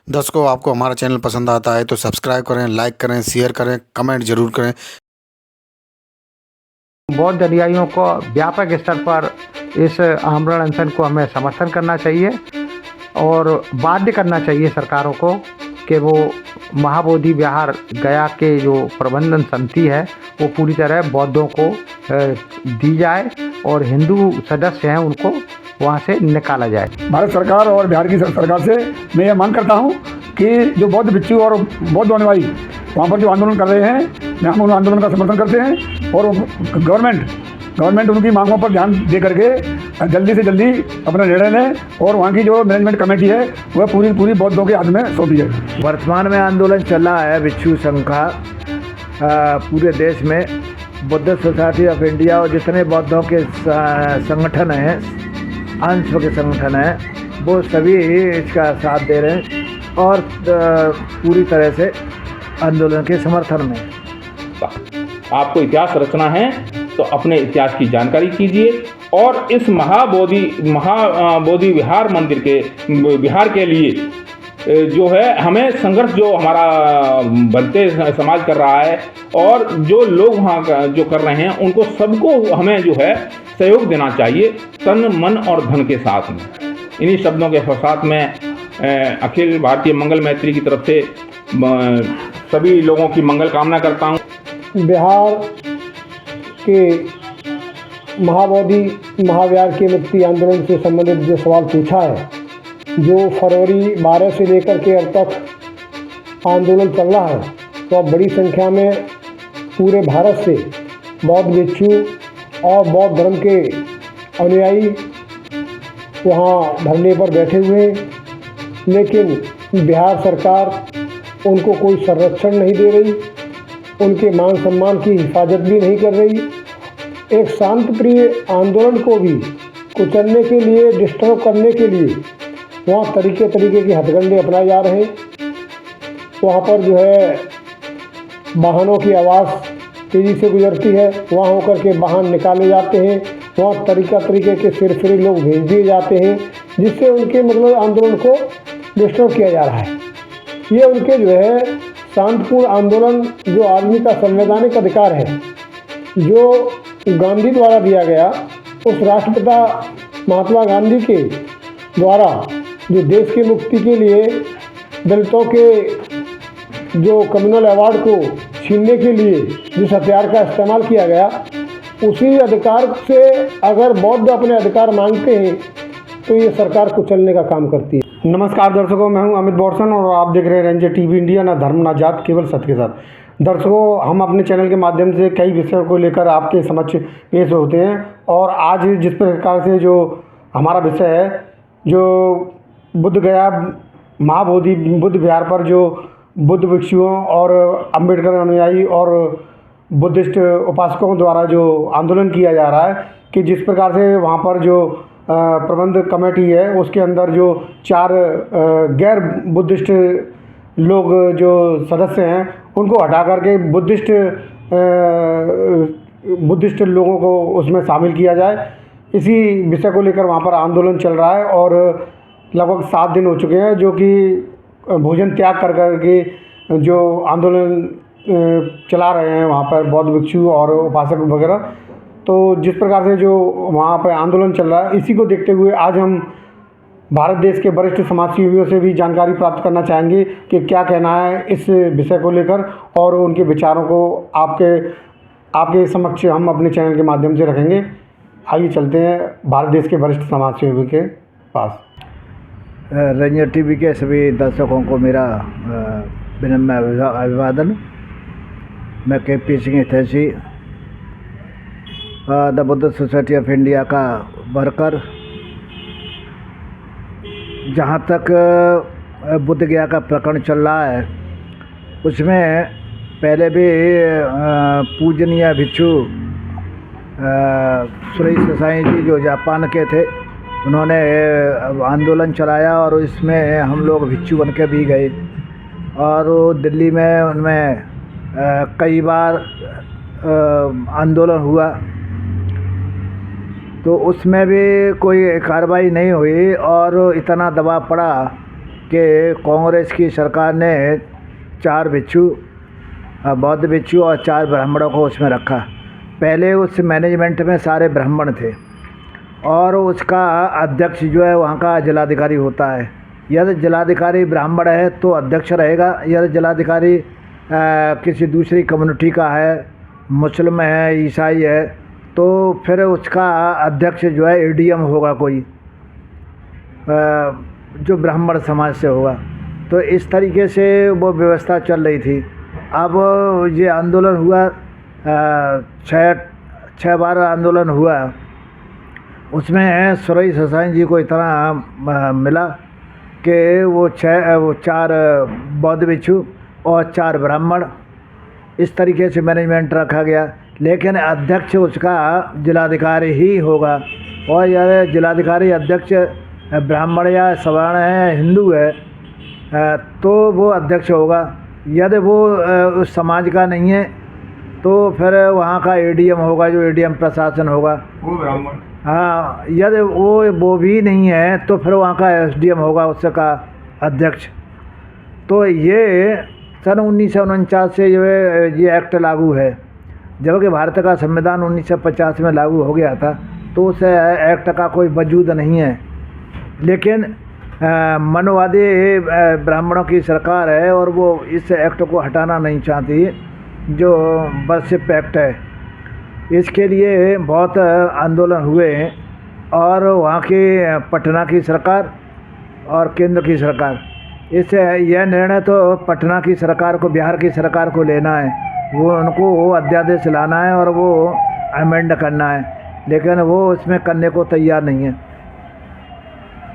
दर्शकों, आपको हमारा चैनल पसंद आता है तो सब्सक्राइब करें, लाइक करें, शेयर करें, कमेंट ज़रूर करें। बौद्ध अनुयायियों को व्यापक स्तर पर इस आमरण अनशन को हमें समर्थन करना चाहिए और बाध्य करना चाहिए सरकारों को कि वो महाबोधि विहार गया के जो प्रबंधन समिति है वो पूरी तरह बौद्धों को दी जाए और हिंदू सदस्य हैं उनको वहाँ से निकाला जाए। भारत सरकार और बिहार की सरकार से मैं ये मांग करता हूँ कि जो बौद्ध भिक्षु और बौद्ध अनुयायी वहाँ पर जो आंदोलन कर रहे हैं, हम उन आंदोलन का समर्थन करते हैं और गवर्नमेंट उनकी मांगों पर ध्यान दे करके जल्दी से जल्दी अपना निर्णय लें और वहाँ की जो मैनेजमेंट कमेटी है वह पूरी बौद्धों के हाथ में सौंपी है। वर्तमान में आंदोलन चल रहा है भिक्षु संघ का पूरे देश में। बुद्ध सोसाइटी ऑफ इंडिया और जितने बौद्धों के संगठन हैं, अंश के संगठन हैं, वो सभी इसका साथ दे रहे हैं और पूरी तरह से आंदोलन के समर्थन में। आपको इतिहास रचना है तो अपने इतिहास की जानकारी कीजिए और इस महाबोधि विहार मंदिर के विहार के लिए जो है हमें संघर्ष जो हमारा बनते समाज कर रहा है और जो लोग वहाँ जो कर रहे हैं उनको सबको हमें जो है सहयोग देना चाहिए तन मन और धन के साथ में। इन्हीं शब्दों के साथ में अखिल भारतीय मंगल मैत्री की तरफ से सभी लोगों की मंगल कामना करता हूँ। बिहार के महाबोधि महाविहार के मुक्ति आंदोलन से संबंधित जो सवाल पूछा है, जो फरवरी 12 से लेकर के अब तक आंदोलन चल रहा है, तो अब बड़ी संख्या में पूरे भारत से बौद्ध भिक्षु और बौद्ध धर्म के अनुयायी वहाँ धरने पर बैठे हुए हैं, लेकिन बिहार सरकार उनको कोई संरक्षण नहीं दे रही, उनके मान सम्मान की हिफाजत भी नहीं कर रही। एक शांत प्रिय आंदोलन को भी कुचलने के लिए, डिस्टर्ब करने के लिए वहाँ तरीके के हथकंडे अपनाए जा रहे हैं। वहाँ पर जो है वाहनों की आवाज़ तेज़ी से गुजरती है, वहाँ होकर के वाहन निकाले जाते हैं, वहाँ तरीके के सिरफिरे लोग भेज दिए जाते हैं, जिससे उनके मतलब आंदोलन को डिस्टर्ब किया जा रहा है। ये उनके जो है शांतिपूर्ण आंदोलन जो आदमी का संवैधानिक अधिकार है, जो गांधी द्वारा दिया गया, उस राष्ट्रपिता महात्मा गांधी के द्वारा जो देश की मुक्ति के लिए दलितों के जो कम्युनल अवार्ड को छीनने के लिए जिस हथियार का इस्तेमाल किया गया, उसी अधिकार से अगर बौद्ध अपने अधिकार मांगते हैं तो ये सरकार कुचलने का काम करती है। नमस्कार दर्शकों, मैं हूं अमित बोरसन और आप देख रहे हैं रेंजर टीवी इंडिया, ना धर्म ना जात, केवल सत्य के साथ। दर्शकों, हम अपने चैनल के माध्यम से कई विषयों को लेकर आपके समक्ष पेश होते हैं और आज जिस प्रकार से जो हमारा विषय है, जो बुद्ध गया महाबोधि बुद्ध विहार पर जो बुद्ध भिक्षुओं और अम्बेडकर अनुयायी और बुद्धिस्ट उपासकों द्वारा जो आंदोलन किया जा रहा है, कि जिस प्रकार से वहाँ पर जो प्रबंध कमेटी है उसके अंदर जो 4 गैर बुद्धिस्ट लोग जो सदस्य हैं उनको हटा करके बुद्धिस्ट लोगों को उसमें शामिल किया जाए, इसी विषय को लेकर वहाँ पर आंदोलन चल रहा है। और लगभग 7 दिन हो चुके हैं जो कि भोजन त्याग कर के जो आंदोलन चला रहे हैं वहाँ पर बौद्ध भिक्षु और उपासक वगैरह। तो जिस प्रकार से जो वहाँ पर आंदोलन चल रहा है, इसी को देखते हुए आज हम भारत देश के वरिष्ठ समाजसेवियों से भी जानकारी प्राप्त करना चाहेंगे कि क्या कहना है इस विषय को लेकर, और उनके विचारों को आपके समक्ष हम अपने चैनल के माध्यम से रखेंगे। आइए चलते हैं भारत देश के वरिष्ठ समाजसेवियों के पास। रेंजर टीवी के सभी दर्शकों को मेरा विनम्र अभिवादन। मैं KP सिंह हितैषी, the Buddha society of India का वर्कर। जहाँ तक बुद्ध गया का प्रकरण चल रहा है, उसमें पहले भी पूजनीय भिक्षु सुरेश देसाई जी जो जापान के थे, उन्होंने आंदोलन चलाया और इसमें हम लोग भिक्षु बन के भी गए और दिल्ली में उनमें कई बार आंदोलन हुआ, तो उसमें भी कोई कार्रवाई नहीं हुई और इतना दबाव पड़ा कि कांग्रेस की सरकार ने 4 भिक्षु, बौद्ध भिक्षु और 4 ब्राह्मणों को उसमें रखा। पहले उस मैनेजमेंट में सारे ब्राह्मण थे और उसका अध्यक्ष जो है वहाँ का जिलाधिकारी होता है। यदि जिलाधिकारी ब्राह्मण है तो अध्यक्ष रहेगा, यदि जिलाधिकारी किसी दूसरी कम्युनिटी का है, मुस्लिम है, ईसाई है, तो फिर उसका अध्यक्ष जो है एडीएम होगा कोई, जो ब्राह्मण समाज से होगा। तो इस तरीके से वो व्यवस्था चल रही थी। अब ये आंदोलन हुआ, 6 बार आंदोलन हुआ, उसमें सुरई ससाई जी को इतना मिला कि वो 4 बौद्ध भिक्षु और 4 ब्राह्मण, इस तरीके से मैनेजमेंट रखा गया। लेकिन अध्यक्ष उसका जिलाधिकारी ही होगा, और यह जिलाधिकारी अध्यक्ष ब्राह्मण या सवर्ण है, हिंदू है, तो वो अध्यक्ष होगा। यदि वो उस समाज का नहीं है तो फिर वहाँ का एडीएम होगा, जो एडीएम प्रशासन होगा वो ब्राह्मण। हाँ, यदि वो भी नहीं है तो फिर वहाँ का एसडीएम होगा, उसका अध्यक्ष। तो ये सन 1949 से जो है ये एक्ट लागू है। जबकि भारत का संविधान 1950 में लागू हो गया था, तो उस एक्ट का कोई वजूद नहीं है। लेकिन मनवादी ब्राह्मणों की सरकार है और वो इस एक्ट को हटाना नहीं चाहती, जो बर्सिप एक्ट है। इसके लिए बहुत आंदोलन हुए और वहाँ की पटना की सरकार और केंद्र की सरकार, इससे यह निर्णय तो पटना की सरकार को, बिहार की सरकार को लेना है। वो उनको अध्यादेश लाना है और वो अमेंड करना है, लेकिन वो उसमें करने को तैयार नहीं है।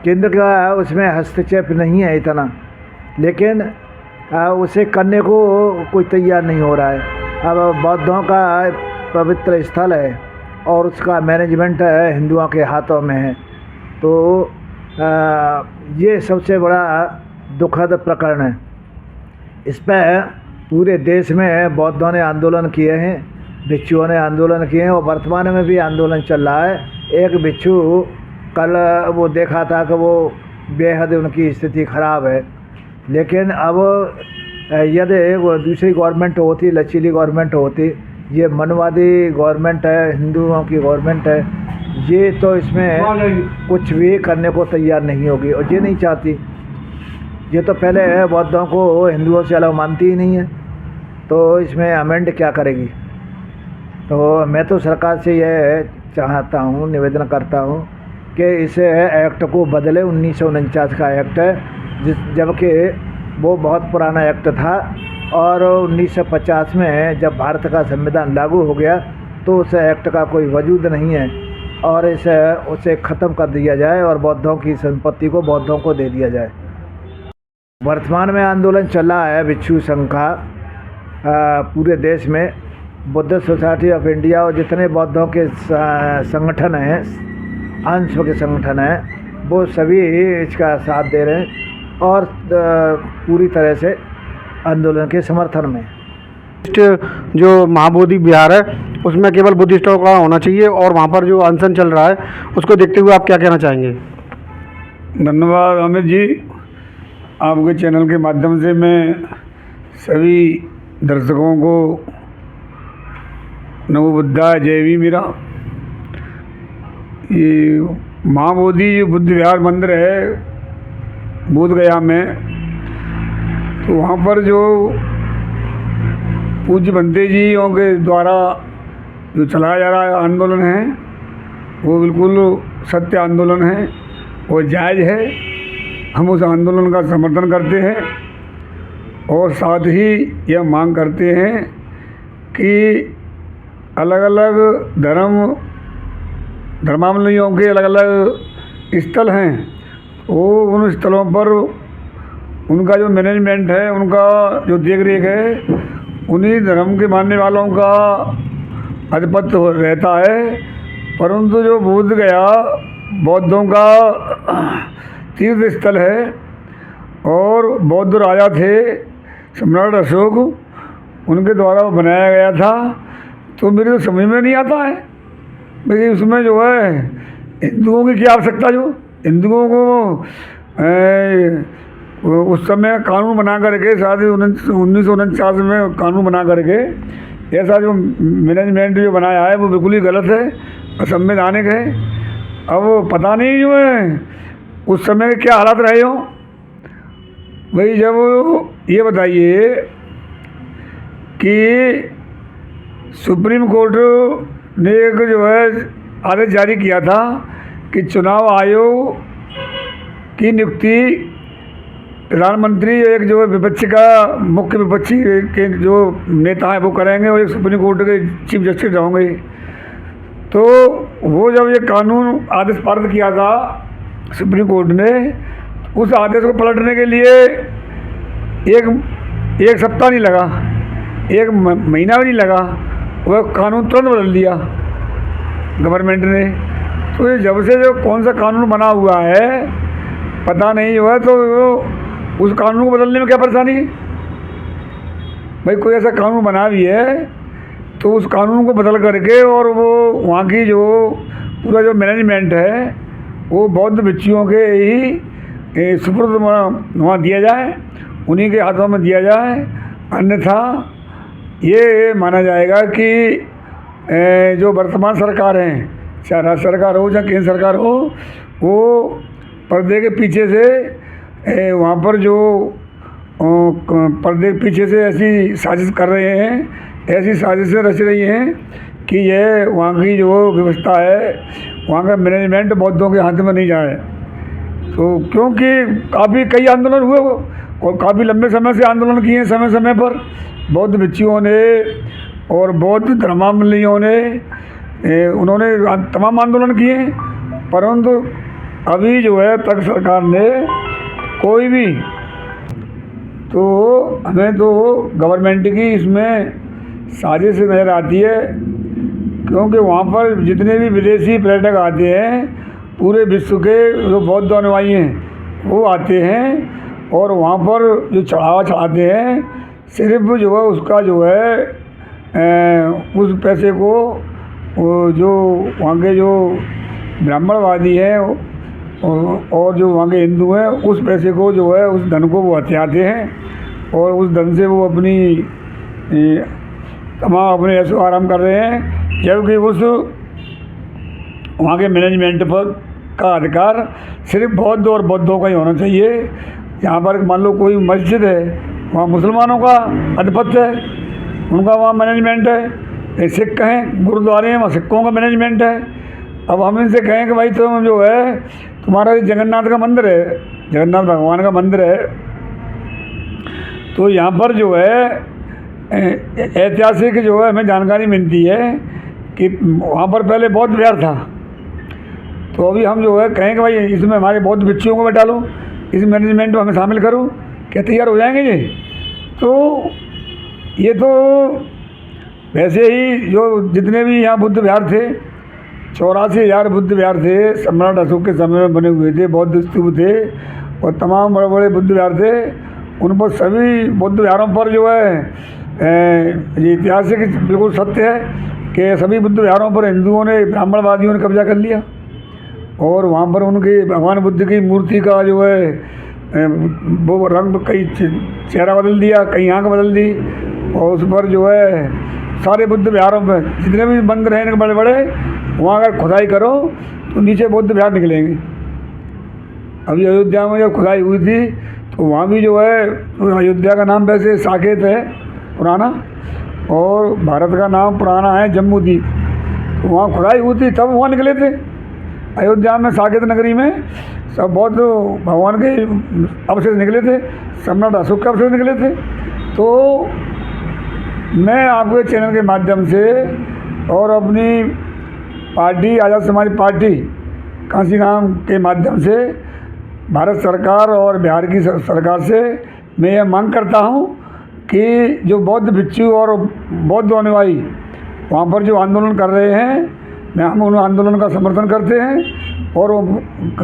केंद्र का उसमें हस्तक्षेप नहीं है इतना, लेकिन उसे करने को कोई तैयार नहीं हो रहा है। अब बौद्धों का पवित्र स्थल है और उसका मैनेजमेंट है हिंदुओं के हाथों में है, तो ये सबसे बड़ा दुखद प्रकरण है। इस पर पूरे देश में बौद्धों ने आंदोलन किए हैं, भिक्षुओं ने आंदोलन किए हैं और वर्तमान में भी आंदोलन चल रहा है। एक भिक्षु कल वो देखा था कि वो बेहद उनकी स्थिति ख़राब है, लेकिन अब यदि वो दूसरी गवर्नमेंट होती, लचीली गवर्नमेंट होती, ये मनवादी गवर्नमेंट है, हिंदुओं की गवर्नमेंट है, ये तो इसमें कुछ भी करने को तैयार नहीं होगी और ये नहीं चाहती। ये तो पहले बौद्धों को हिंदुओं से अलग मानती ही नहीं है, तो इसमें अमेंड क्या करेगी। तो मैं तो सरकार से यह चाहता हूँ, निवेदन करता हूँ कि इस एक्ट को बदले। 1949 का एक्ट है, जबकि वो बहुत पुराना एक्ट था और 1950 में जब भारत का संविधान लागू हो गया तो उस एक्ट का कोई वजूद नहीं है और उसे ख़त्म कर दिया जाए और बौद्धों की संपत्ति को बौद्धों को दे दिया जाए। वर्तमान में आंदोलन चल रहा है भिक्षु संघ का पूरे देश में। बुद्धिस्ट सोसाइटी ऑफ इंडिया और जितने बौद्धों के संगठन हैं, अंश के संगठन हैं, वो सभी इसका साथ दे रहे हैं और पूरी तरह से आंदोलन के समर्थन में। जो महाबोधि विहार है उसमें केवल बुद्धिस्टों का होना चाहिए और वहाँ पर जो अनशन चल रहा है उसको देखते हुए आप क्या कहना चाहेंगे? धन्यवाद अमित जी। आपके चैनल के माध्यम से मैं सभी दर्शकों को नमो बुद्धाय, जय भी मेरा। ये महाबोधि जो बुद्ध विहार मंदिर है बोध गया में, तो वहाँ पर जो पूज्य बंते जियों के द्वारा जो चलाया जा रहा है आंदोलन है, वो बिल्कुल सत्य आंदोलन है और जायज़ है। हम उस आंदोलन का समर्थन करते हैं और साथ ही यह मांग करते हैं कि अलग अलग धर्मावलंबियों के अलग अलग स्थल हैं, वो उन स्थलों पर उनका जो मैनेजमेंट है, उनका जो देख रेख है, उन्हीं धर्म के मानने वालों का आधिपत्य रहता है। परंतु जो बोध गया बौद्धों का तीर्थ स्थल है और बौद्ध राजा थे सम्राट अशोक, उनके द्वारा वो बनाया गया था, तो मेरे तो समझ में नहीं आता है भाई उसमें जो है हिंदुओं की क्या आवश्यकता। जो हिंदुओं को उस समय कानून बना करके शायद 1949 में कानून बना करके ऐसा जो मैनेजमेंट जो बनाया है वो बिल्कुल ही गलत है, असंवैधानिक है। अब पता नहीं जो है उस समय के क्या हालात रहे हो भाई। जब ये बताइए कि सुप्रीम कोर्ट ने एक जो है आदेश जारी किया था कि चुनाव आयोग की नियुक्ति प्रधानमंत्री एक जो है विपक्ष का मुख्य विपक्षी के जो नेता हैं वो करेंगे और एक सुप्रीम कोर्ट के चीफ जस्टिस होंगे। तो वो जब ये कानून आदेश पारित किया था सुप्रीम कोर्ट ने, उस आदेश को पलटने के लिए एक सप्ताह नहीं लगा, एक महीना भी नहीं लगा, वह कानून तुरंत बदल दिया गवर्नमेंट ने। तो ये जब से जो कौन सा कानून बना हुआ है पता नहीं हुआ, तो उस कानून को बदलने में क्या परेशानी है भाई। कोई ऐसा कानून बना भी है तो उस कानून को बदल करके और वो वहाँ की जो पूरा जो मैनेजमेंट है वो बौद्ध भिक्षुओं के ही सुपुर्द वहाँ दिया जाए, उन्हीं के हाथों में दिया जाए। अन्यथा ये माना जाएगा कि जो वर्तमान सरकार है, चाहे राज्य सरकार हो चाहे केंद्र सरकार हो, वो पर्दे के पीछे से वहाँ पर जो पर्दे के पीछे से ऐसी साजिश कर रहे हैं, ऐसी साजिशें रच रही हैं कि ये वहाँ की जो व्यवस्था है, वहाँ का मैनेजमेंट बौद्धों के हाथ में नहीं जाए। तो क्योंकि काफ़ी कई आंदोलन हुए वो और काफ़ी लंबे समय से आंदोलन किए, समय समय पर बौद्ध भिक्षुओं ने और बौद्ध धर्मावलंबियों ने उन्होंने तमाम आंदोलन किए, परंतु अभी जो है तक सरकार ने कोई भी, तो हमें तो गवर्नमेंट की इसमें साजिश नज़र आती है। क्योंकि वहाँ पर जितने भी विदेशी पर्यटक आते हैं, पूरे विश्व के जो बौद्ध अनुयायी हैं वो आते हैं और वहाँ पर जो चढ़ावा चढ़ाते हैं, सिर्फ जो है उसका जो है उस पैसे को जो वहाँ के जो ब्राह्मणवादी हैं और जो वहाँ के हिंदू हैं, उस पैसे को जो है उस धन को वो हथियाते हैं और उस धन से वो अपनी तमाम अपने ऐशो आराम कर रहे हैं। जबकि उस वहाँ के मैनेजमेंट पर का अधिकार सिर्फ बौद्ध और बौद्धों का ही होना चाहिए। यहाँ पर मान लो कोई मस्जिद है, वहाँ मुसलमानों का आधिपत्य है, उनका वहाँ मैनेजमेंट है। सिख हैं, गुरुद्वारे हैं, वहाँ सिखों का मैनेजमेंट है। अब हम इनसे कहें कि भाई तुम जो है तुम्हारा जगन्नाथ का मंदिर है, जगन्नाथ भगवान का मंदिर है, तो यहाँ पर जो है ऐतिहासिक जो है हमें जानकारी मिलती है कि वहाँ पर पहले बौद्ध विहार था। तो अभी हम जो है कहें कि भाई इसमें हमारे बौद्ध भिक्षुओं को बैठा लो, इस मैनेजमेंट में हमें शामिल करो, क्या तैयार हो जाएंगे ये? तो ये तो वैसे ही जो जितने भी यहाँ बुद्ध विहार थे, 84,000 बुद्ध विहार थे, सम्राट अशोक के समय में बने हुए थे, बौद्ध स्तूप थे और तमाम बड़े बड़े बुद्ध विहार थे। उन पर सभी बुद्ध विहारों पर जो है ये ऐतिहासिक बिल्कुल सत्य है कि सभी बुद्ध विहारों पर हिंदुओं ने, ब्राह्मणवादियों ने कब्जा कर लिया और वहाँ पर उनके भगवान बुद्ध की मूर्ति का जो है वो रंग कई चेहरा बदल दिया, कई आँख बदल दी और उस पर जो है सारे बुद्ध विहारों पर जितने भी मंदिर हैं बड़े बड़े, वहाँ अगर खुदाई करो तो नीचे बौद्ध विहार निकलेंगे। अभी अयोध्या में जब खुदाई हुई थी तो वहाँ भी जो है, अयोध्या का नाम वैसे साकेत है पुराना और भारत का नाम पुराना है जम्बूद्वीप। तो वहाँ खुदाई हुई थी तब वहाँ निकले थे। अयोध्या में साकेत नगरी में सब बौद्ध भगवान के अवशेष निकले थे, सम्राट अशोक के अवशेष निकले थे। तो मैं आपके चैनल के माध्यम से और अपनी पार्टी आज़ाद समाज पार्टी कांसीराम के माध्यम से भारत सरकार और बिहार की सरकार से मैं ये मांग करता हूँ कि जो बौद्ध भिक्षु और बौद्ध अनुयायी वहाँ पर जो आंदोलन कर रहे हैं, हम उन आंदोलन का समर्थन करते हैं और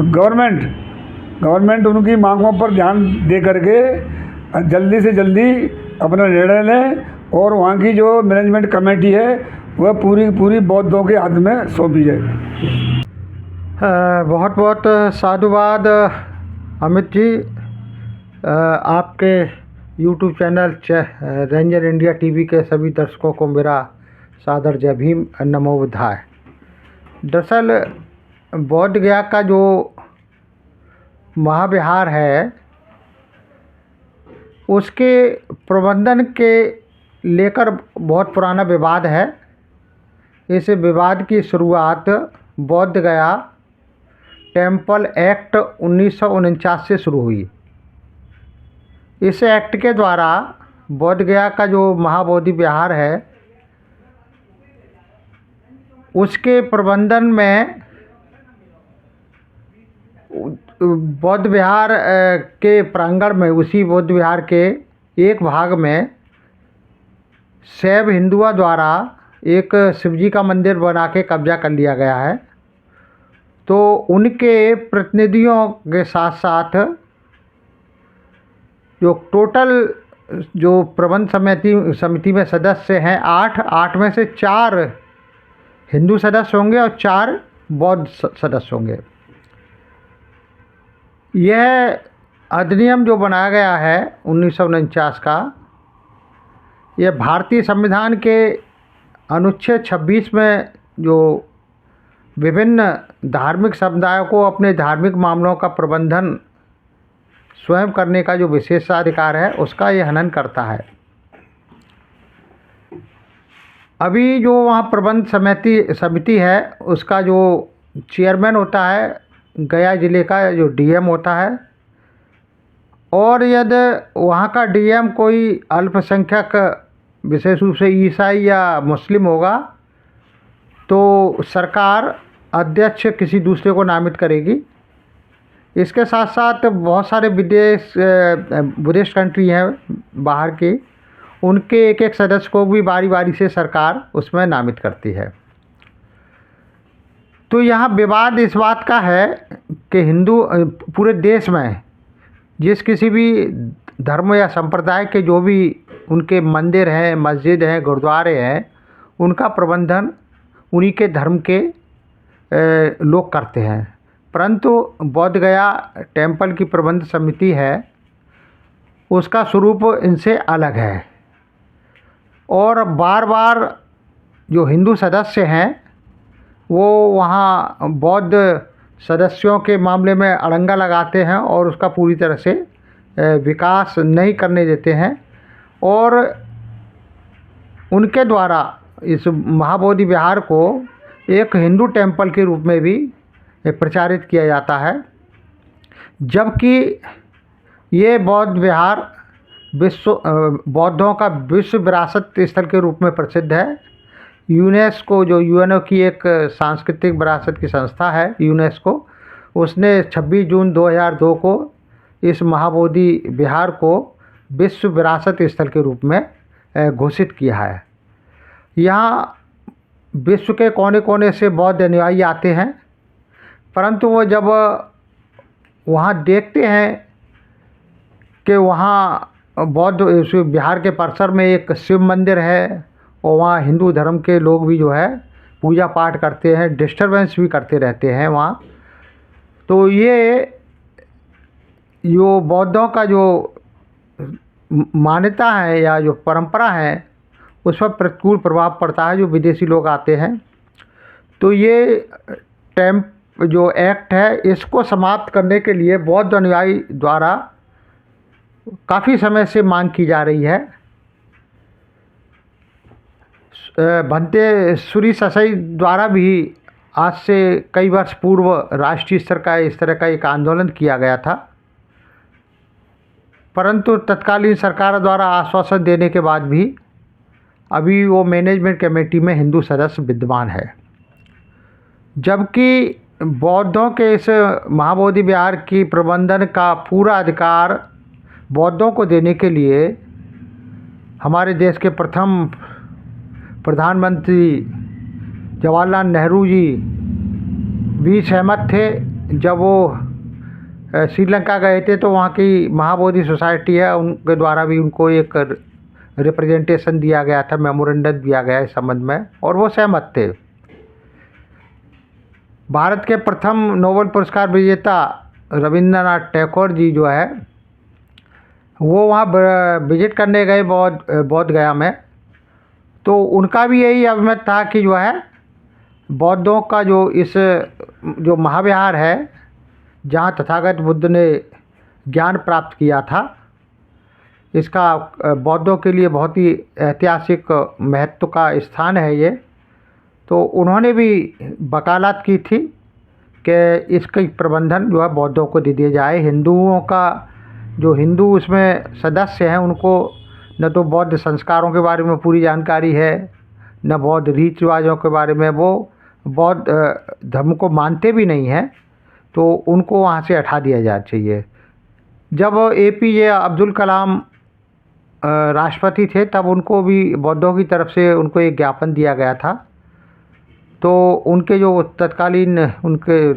गवर्नमेंट उनकी मांगों पर ध्यान दे करके जल्दी से जल्दी अपना निर्णय लें और वहाँ की जो मैनेजमेंट कमेटी है वह पूरी बौद्धों के हाथ में सौंपी जाए। बहुत बहुत साधुवाद अमित जी। आपके YouTube channel ranger India TV के सभी दर्शकों को मेरा सादर जय भीम, नमो बुद्धाय। दरअसल बोध गया का जो महाविहार है उसके प्रबंधन के लेकर बहुत पुराना विवाद है। इस विवाद की शुरुआत बोध गया टेम्पल एक्ट 1949 से शुरू हुई। इस एक्ट के द्वारा बोध गया का जो महाबोधि विहार है उसके प्रबंधन में बौद्ध विहार के प्रांगण में, उसी बौद्ध विहार के एक भाग में शैव हिंदुओं द्वारा एक शिवजी का मंदिर बना के कब्जा कर लिया गया है। तो उनके प्रतिनिधियों के साथ साथ जो टोटल जो प्रबंध समिति में सदस्य हैं 8 में से 4 हिंदू सदस्य होंगे और 4 बौद्ध सदस्य होंगे। यह अधिनियम जो बनाया गया है 1949 का, यह भारतीय संविधान के अनुच्छेद 26 में जो विभिन्न धार्मिक समुदायों को अपने धार्मिक मामलों का प्रबंधन स्वयं करने का जो विशेषाधिकार है उसका ये हनन करता है। अभी जो वहाँ प्रबंध समिति है उसका जो चेयरमैन होता है गया ज़िले का जो डीएम होता है, और यदि वहाँ का डीएम कोई अल्पसंख्यक विशेष रूप से ईसाई या मुस्लिम होगा तो सरकार अध्यक्ष किसी दूसरे को नामित करेगी। इसके साथ साथ बहुत सारे बुद्धिस्ट कंट्री हैं बाहर के, उनके एक सदस्य को भी बारी बारी से सरकार उसमें नामित करती है। तो यहाँ विवाद इस बात का है कि हिंदू पूरे देश में जिस किसी भी धर्म या संप्रदाय के जो भी उनके मंदिर हैं, मस्जिद हैं, गुरुद्वारे हैं, उनका प्रबंधन उन्हीं के धर्म के लोग करते हैं। परंतु बोध गया टेम्पल की प्रबंध समिति है उसका स्वरूप इनसे अलग है, और बार बार जो हिंदू सदस्य हैं वो वहाँ बौद्ध सदस्यों के मामले में अड़ंगा लगाते हैं और उसका पूरी तरह से विकास नहीं करने देते हैं, और उनके द्वारा इस महाबोधि विहार को एक हिंदू टेम्पल के रूप में भी प्रचारित किया जाता है। जबकि ये बौद्ध विहार बौद्धों का विश्व विरासत स्थल के रूप में प्रसिद्ध है। यूनेस्को जो यूएनओ की एक सांस्कृतिक विरासत की संस्था है यूनेस्को, उसने 26 जून 2002 को इस महाबोधि विहार को विश्व विरासत स्थल के रूप में घोषित किया है। यहाँ विश्व के कोने कोने से बौद्ध अनुयायी आते हैं, परंतु वो जब वहाँ देखते हैं कि वहाँ बौद्ध विहार के परिसर में एक शिव मंदिर है और वहाँ हिंदू धर्म के लोग भी जो है पूजा पाठ करते हैं, डिस्टर्बेंस भी करते रहते हैं वहाँ, तो ये जो बौद्धों का जो मान्यता है या जो परंपरा है उस पर प्रतिकूल प्रभाव पड़ता है जो विदेशी लोग आते हैं। तो ये जो एक्ट है इसको समाप्त करने के लिए बौद्ध अनुयायी द्वारा काफ़ी समय से मांग की जा रही है। भंते सूरी ससाई द्वारा भी आज से कई वर्ष पूर्व राष्ट्रीय स्तर का इस तरह का एक आंदोलन किया गया था, परंतु तत्कालीन सरकार द्वारा आश्वासन देने के बाद भी अभी वो मैनेजमेंट कमेटी में हिंदू सदस्य विद्यमान है। जबकि बौद्धों के इस महाबोधि विहार की प्रबंधन का पूरा अधिकार बौद्धों को देने के लिए हमारे देश के प्रथम प्रधानमंत्री जवाहरलाल नेहरू जी भी सहमत थे। जब वो श्रीलंका गए थे तो वहाँ की महाबोधि सोसाइटी है उनके द्वारा भी उनको एक रिप्रेजेंटेशन दिया गया था, मेमोरेंडम दिया गया इस संबंध में, और वो सहमत थे। भारत के प्रथम नोबेल पुरस्कार विजेता रविंद्रनाथ टैगोर जी जो है वो वहाँ विजिट करने गए बौद्ध गया में। तो उनका भी यही अभिमत था कि जो है बौद्धों का जो महाविहार है, जहाँ तथागत बुद्ध ने ज्ञान प्राप्त किया था, इसका बौद्धों के लिए बहुत ही ऐतिहासिक महत्व का स्थान है ये। तो उन्होंने भी वकालत की थी कि इसका प्रबंधन जो है बौद्धों को दे दिया जाए। हिंदुओं का जो हिंदू उसमें सदस्य हैं उनको न तो बौद्ध संस्कारों के बारे में पूरी जानकारी है, न बौद्ध रीति रिवाजों के बारे में, वो बौद्ध धर्म को मानते भी नहीं हैं, तो उनको वहाँ से हटा दिया जाना चाहिए। जब APJ अब्दुल कलाम राष्ट्रपति थे तब उनको भी बौद्धों की तरफ से उनको एक ज्ञापन दिया गया था। तो उनके जो तत्कालीन उनके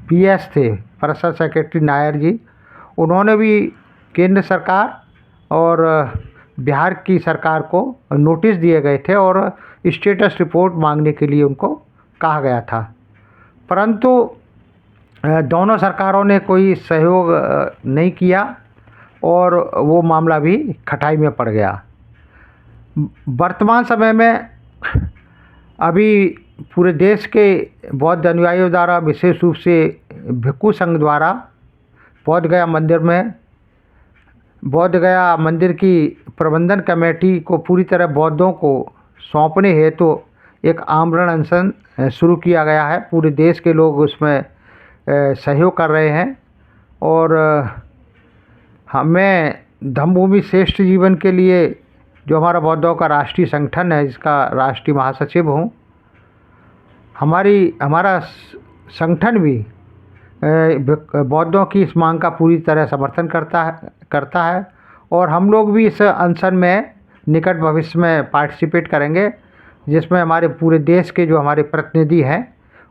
PS थे, पर्सनल सेक्रेटरी नायर जी, उन्होंने भी केंद्र सरकार और बिहार की सरकार को नोटिस दिए गए थे और स्टेटस रिपोर्ट मांगने के लिए उनको कहा गया था, परंतु दोनों सरकारों ने कोई सहयोग नहीं किया और वो मामला भी खटाई में पड़ गया। वर्तमान समय में अभी पूरे देश के बौद्ध अनुयायियों द्वारा, विशेष रूप से भिक्खु संघ द्वारा बौद्ध गया मंदिर की प्रबंधन कमेटी को पूरी तरह बौद्धों को सौंपने हेतु तो एक आमरण अनशन शुरू किया गया है। पूरे देश के लोग उसमें सहयोग कर रहे हैं और हमें धम्मभूमि श्रेष्ठ जीवन के लिए, जो हमारा बौद्धों का राष्ट्रीय संगठन है जिसका राष्ट्रीय महासचिव हूँ, हमारा संगठन भी बौद्धों की इस मांग का पूरी तरह समर्थन करता है और हम लोग भी इस अनशन में निकट भविष्य में पार्टिसिपेट करेंगे, जिसमें हमारे पूरे देश के जो हमारे प्रतिनिधि हैं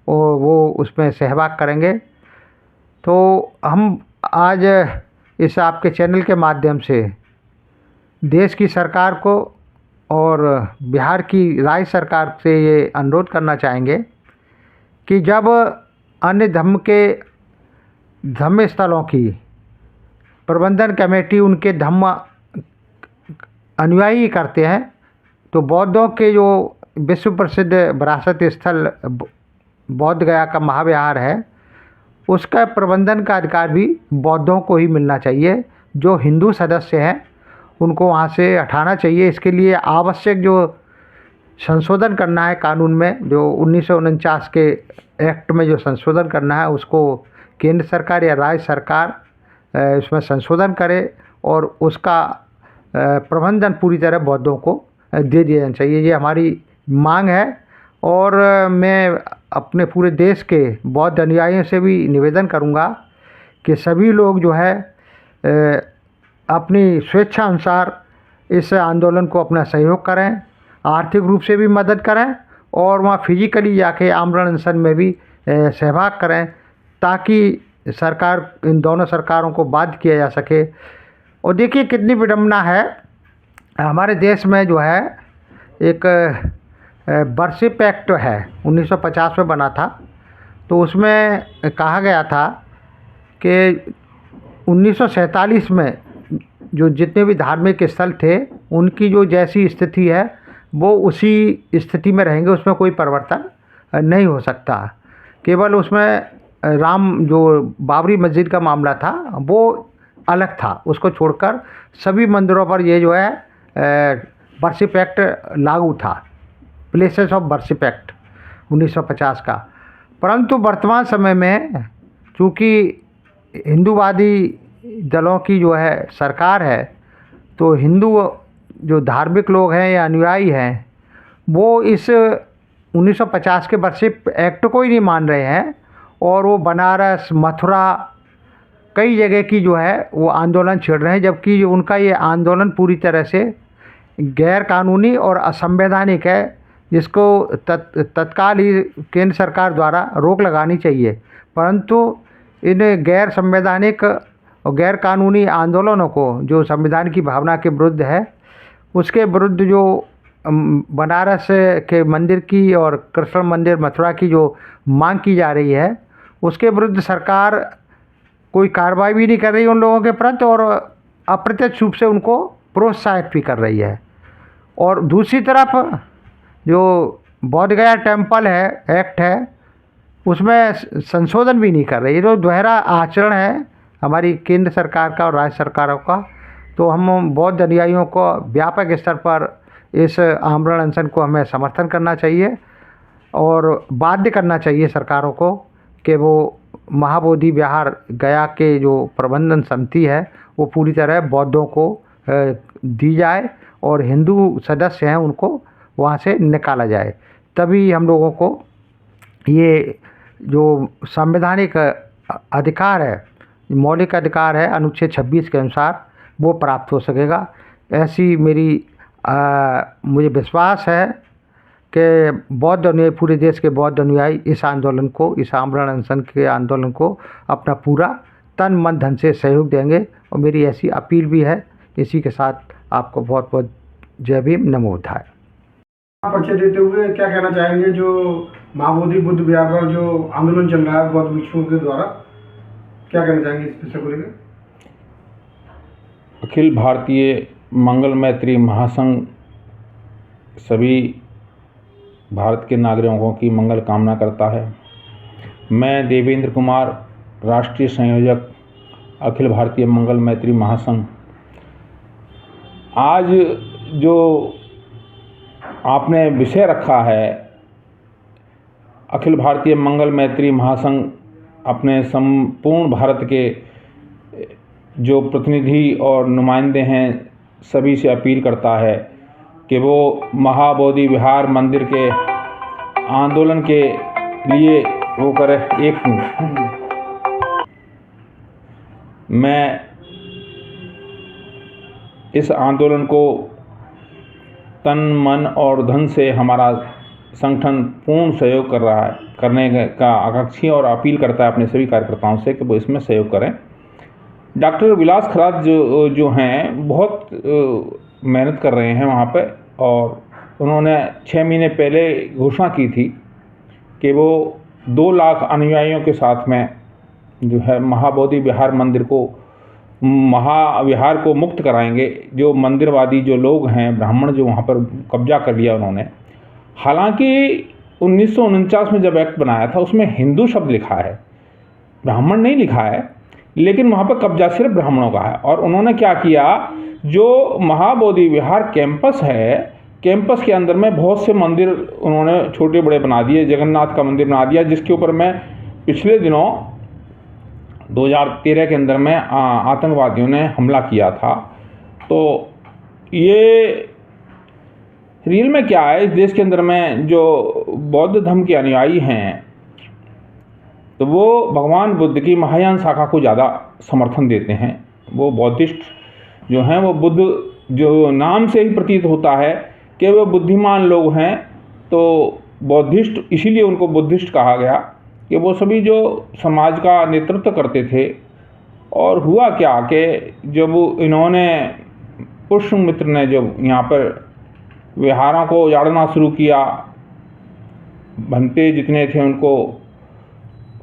वो उसमें सहभाग करेंगे। तो हम आज इस आपके चैनल के माध्यम से देश की सरकार को और बिहार की राज्य सरकार से ये अनुरोध करना चाहेंगे कि जब अन्य धर्म स्थलों की प्रबंधन कमेटी उनके धम्म अनुयायी करते हैं, तो बौद्धों के जो विश्व प्रसिद्ध विरासत स्थल बौद्ध गया का महाविहार है, उसका प्रबंधन का अधिकार भी बौद्धों को ही मिलना चाहिए। जो हिंदू सदस्य हैं उनको वहाँ से हटाना चाहिए। इसके लिए आवश्यक जो संशोधन करना है कानून में, जो 1949 के एक्ट में जो संशोधन करना है, उसको केंद्र सरकार या राज्य सरकार इसमें संशोधन करे और उसका प्रबंधन पूरी तरह बौद्धों को दे दिया जाना चाहिए। ये हमारी मांग है और मैं अपने पूरे देश के बौद्ध अनुयायियों से भी निवेदन करूंगा कि सभी लोग जो है अपनी स्वेच्छा अनुसार इस आंदोलन को अपना सहयोग करें, आर्थिक रूप से भी मदद करें और वहाँ फिजिकली जाके आमरण अनशन में भी सहभाग करें, ताकि इन दोनों सरकारों को बाध्य किया जा सके। और देखिए कितनी विडम्बना है, हमारे देश में जो है एक बर्सिप एक्ट है 1950 में बना था, तो उसमें कहा गया था कि 1947 में जो जितने भी धार्मिक स्थल थे उनकी जो जैसी स्थिति है वो उसी स्थिति में रहेंगे, उसमें कोई परिवर्तन नहीं हो सकता। केवल उसमें जो बाबरी मस्जिद का मामला था वो अलग था, उसको छोड़कर सभी मंदिरों पर ये जो है बर्सिप एक्ट लागू था, प्लेसेस ऑफ बर्सिप एक्ट 1950 का। परंतु वर्तमान समय में चूँकि हिंदूवादी दलों की जो है सरकार है, तो हिंदू जो धार्मिक लोग हैं या अनुयायी हैं वो इस 1950 के बर्सिप एक्ट को ही नहीं मान रहे हैं और वो बनारस, मथुरा, कई जगह की जो है वो आंदोलन छेड़ रहे हैं, जबकि उनका ये आंदोलन पूरी तरह से गैर कानूनी और असंवैधानिक है, जिसको तत्काल ही केंद्र सरकार द्वारा रोक लगानी चाहिए। परंतु इन गैर संवैधानिक और गैर कानूनी आंदोलनों को, जो संविधान की भावना के विरुद्ध है, उसके विरुद्ध जो बनारस के मंदिर की और कृष्ण मंदिर मथुरा की जो मांग की जा रही है, उसके विरुद्ध सरकार कोई कार्रवाई भी नहीं कर रही उन लोगों के प्रति और अप्रत्यक्ष रूप से उनको प्रोत्साहित भी कर रही है। और दूसरी तरफ जो बोध गया टेम्पल है एक्ट है, उसमें संशोधन भी नहीं कर रही। ये जो दोहरा आचरण है हमारी केंद्र सरकार का और राज्य सरकारों का, तो हम बौद्ध अनुयायियों को व्यापक स्तर पर इस आमरण अनशन को हमें समर्थन करना चाहिए और बाध्य करना चाहिए सरकारों को कि वो महाबोधि विहार गया के जो प्रबंधन समिति है वो पूरी तरह बौद्धों को दी जाए और हिंदू सदस्य हैं उनको वहाँ से निकाला जाए। तभी हम लोगों को ये जो संवैधानिक अधिकार है, मौलिक अधिकार है अनुच्छेद 26 के अनुसार, वो प्राप्त हो सकेगा। ऐसी मेरी मुझे विश्वास है कि बौद्ध अनुयायी, पूरे देश के बौद्ध अनुयायी इस आंदोलन को, इस आमरण अनशन के आंदोलन को अपना पूरा तन मन धन से सहयोग देंगे और मेरी ऐसी अपील भी है। इसी के साथ आपको बहुत बहुत जय भीम, नमो बुद्धाय। परिचय देते हुए क्या कहना चाहेंगे जो महाबोधि बुद्ध विहार पर जो आंदोलन चल रहा है बौद्ध भिक्षुओं के द्वारा, क्या कहना चाहेंगे इस विषय को लेकर? अखिल भारतीय मंगल मैत्री महासंघ सभी भारत के नागरिकों की मंगल कामना करता है। मैं देवेंद्र कुमार, राष्ट्रीय संयोजक अखिल भारतीय मंगल मैत्री महासंघ। आज जो आपने विषय रखा है, अखिल भारतीय मंगल मैत्री महासंघ अपने संपूर्ण भारत के जो प्रतिनिधि और नुमाइंदे हैं सभी से अपील करता है कि वो महाबोधि विहार मंदिर के आंदोलन के लिए वो करे। एक मैं इस आंदोलन को तन मन और धन से हमारा संगठन पूर्ण सहयोग कर रहा है, करने का आकांक्षी और अपील करता है अपने सभी कार्यकर्ताओं से कि वो इसमें सहयोग करें। डॉक्टर विलास खरात जो हैं बहुत मेहनत कर रहे हैं वहाँ पे, और उन्होंने 6 महीने पहले घोषणा की थी कि वो 2 लाख अनुयायियों के साथ में जो है महाबोधि विहार मंदिर को, महाविहार को मुक्त कराएंगे। जो मंदिरवादी जो लोग हैं, ब्राह्मण जो वहाँ पर कब्जा कर लिया उन्होंने, हालांकि 1949 में जब एक्ट बनाया था उसमें हिंदू शब्द लिखा है, ब्राह्मण नहीं लिखा है, लेकिन वहाँ पर कब्जा सिर्फ ब्राह्मणों का है। और उन्होंने क्या किया, जो महाबोधि विहार कैंपस है, कैंपस के अंदर में बहुत से मंदिर उन्होंने छोटे बड़े बना दिए। जगन्नाथ का मंदिर बना दिया, जिसके ऊपर मैं पिछले दिनों 2013 के अंदर में आतंकवादियों ने हमला किया था। तो ये रियल में क्या है, इस देश के अंदर में जो बौद्ध धर्म के अनुयायी हैं तो वो भगवान बुद्ध की महायान शाखा को ज़्यादा समर्थन देते हैं। वो बौद्धिस्ट जो हैं, वो बुद्ध जो नाम से ही प्रतीत होता है कि वो बुद्धिमान लोग हैं, तो बौद्धिस्ट, इसीलिए उनको बुद्धिस्ट कहा गया कि वो सभी जो समाज का नेतृत्व करते थे। और हुआ क्या कि जब इन्होंने, पुष्यमित्र ने जब यहाँ पर विहारों को उजाड़ना शुरू किया, भंते जितने थे उनको,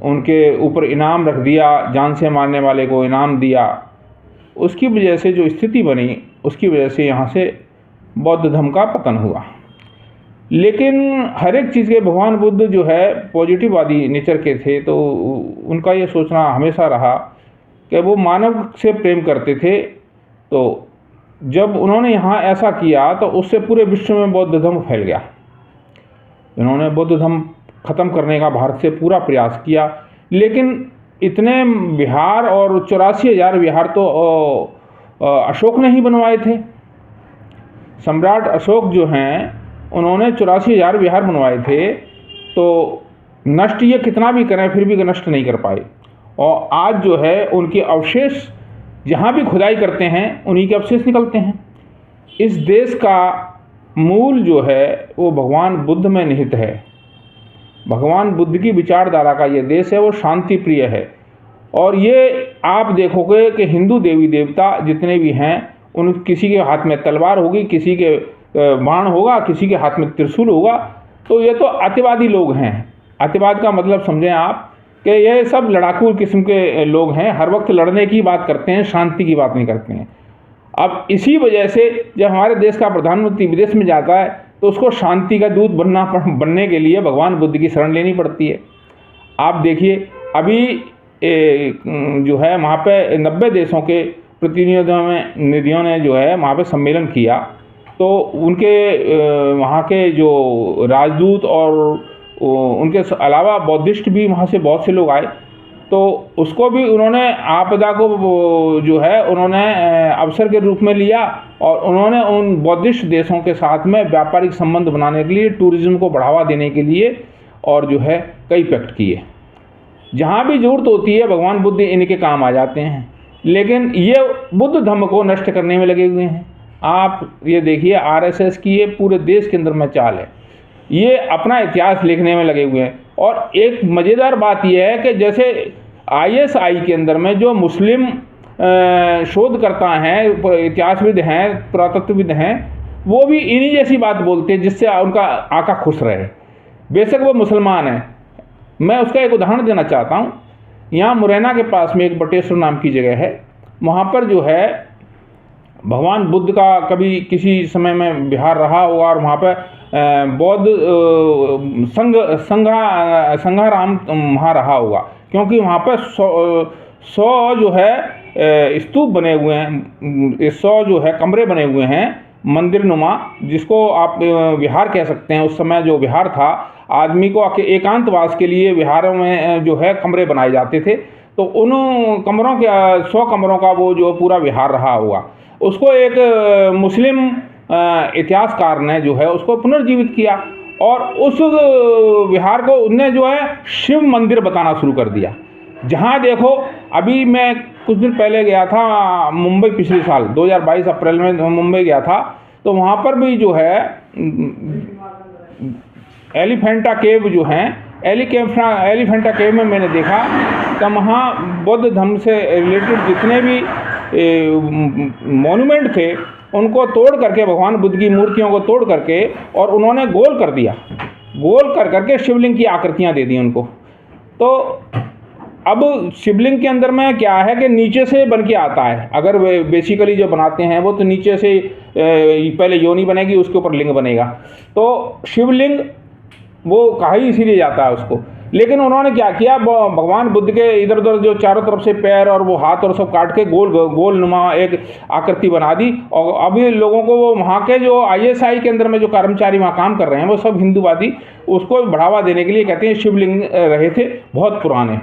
उनके ऊपर इनाम रख दिया, जान से मारने वाले को इनाम दिया, उसकी वजह से जो स्थिति बनी, उसकी वजह से यहाँ से बौद्ध धर्म का पतन हुआ। लेकिन हर एक चीज़ के भगवान बुद्ध जो है पॉजिटिववादी नेचर के थे, तो उनका ये सोचना हमेशा रहा कि वो मानव से प्रेम करते थे। तो जब उन्होंने यहाँ ऐसा किया तो उससे पूरे विश्व में बौद्ध धर्म फैल गया। इन्होंने बौद्ध धर्म ख़त्म करने का भारत से पूरा प्रयास किया, लेकिन इतने विहार और 84,000 विहार तो अशोक ने ही बनवाए थे। सम्राट अशोक जो हैं उन्होंने 84,000 विहार बनवाए थे, तो नष्ट ये कितना भी करें फिर भी नष्ट नहीं कर पाए। और आज जो है उनके अवशेष जहाँ भी खुदाई करते हैं उन्हीं के अवशेष निकलते हैं। इस देश का मूल जो है वो भगवान बुद्ध में निहित है। भगवान बुद्ध की विचारधारा का ये देश है, वो शांति प्रिय है। और ये आप देखोगे कि हिंदू देवी देवता जितने भी हैं, उन किसी के हाथ में तलवार होगी, किसी के बाण होगा, किसी के हाथ में त्रिशूल होगा। तो ये तो अतिवादी लोग हैं। अतिवाद का मतलब समझें आप कि ये सब लड़ाकू किस्म के लोग हैं, हर वक्त लड़ने की बात करते हैं, शांति की बात नहीं करते हैं। अब इसी वजह से जब हमारे देश का प्रधानमंत्री विदेश में जाता है तो उसको शांति का दूत बनने के लिए भगवान बुद्ध की शरण लेनी पड़ती है। आप देखिए अभी जो है वहाँ पे 90 देशों के प्रतिनिधियों ने जो है वहाँ पे सम्मेलन किया, तो उनके वहाँ के जो राजदूत और उनके अलावा बौद्धिस्ट भी वहाँ से बहुत से लोग आए, तो उसको भी उन्होंने आपदा को जो है उन्होंने अवसर के रूप में लिया और उन्होंने उन बौद्धिस्ट देशों के साथ में व्यापारिक संबंध बनाने के लिए, टूरिज्म को बढ़ावा देने के लिए और जो है कई पैक्ट किए। जहाँ भी ज़रूरत होती है भगवान बुद्ध इनके काम आ जाते हैं, लेकिन ये बुद्ध धर्म को नष्ट करने में लगे हुए हैं। आप ये देखिए आरएसएस की ये पूरे देश के अंदर में चाल है, ये अपना इतिहास लिखने में लगे हुए हैं। और एक मज़ेदार बात यह है कि जैसे आईएसआई के अंदर में जो मुस्लिम शोधकर्ता हैं, इतिहासविद हैं, पुरातत्वविद हैं, वो भी इन्हीं जैसी बात बोलते हैं जिससे उनका आका खुश रहे, बेशक वो मुसलमान हैं। मैं उसका एक उदाहरण देना चाहता हूँ। यहाँ मुरैना के पास में एक बटेश्वर नाम की जगह है, वहाँ पर जो है भगवान बुद्ध का कभी किसी समय में विहार रहा होगा और वहाँ पर बौद्ध संघाराम वहाँ रहा होगा, क्योंकि वहाँ पर 100 जो है स्तूप बने हुए हैं, 100 जो है कमरे बने हुए हैं मंदिर नुमा, जिसको आप विहार कह सकते हैं। उस समय जो विहार था, आदमी को एकांतवास के लिए विहारों में जो है कमरे बनाए जाते थे, तो उन कमरों के 100 कमरों का वो जो पूरा विहार रहा हुआ, उसको एक मुस्लिम इतिहासकार ने जो है उसको पुनर्जीवित किया और उस विहार को उनने जो है शिव मंदिर बताना शुरू कर दिया। जहाँ देखो, अभी मैं कुछ दिन पहले गया था मुंबई, पिछले साल 2022 अप्रैल में मुंबई गया था, तो वहाँ पर भी जो है एलिफेंटा केव जो हैं, एलिफेंटा केव में मैंने देखा कि वहाँ बौद्ध धर्म से रिलेटेड जितने भी मॉन्यूमेंट थे उनको तोड़ करके, भगवान बुद्ध की मूर्तियों को तोड़ करके और उन्होंने गोल कर दिया, गोल कर करके शिवलिंग की आकृतियाँ दे दी उनको। तो अब शिवलिंग के अंदर में क्या है कि नीचे से बन के आता है, अगर वे बेसिकली जो बनाते हैं वो तो नीचे से पहले योनि बनेगी, उसके ऊपर लिंग बनेगा, तो शिवलिंग वो कहा ही इसीलिए जाता है उसको। लेकिन उन्होंने क्या किया, भगवान बुद्ध के इधर उधर जो चारों तरफ से पैर और वो हाथ और सब काट के गोल नुमा एक आकृति बना दी। और अभी लोगों को वो वहाँ के जो आईएसआई के अंदर में जो कर्मचारी वहाँ काम कर रहे हैं वो सब हिंदूवादी, उसको बढ़ावा देने के लिए कहते हैं शिवलिंग रहे थे बहुत पुराने,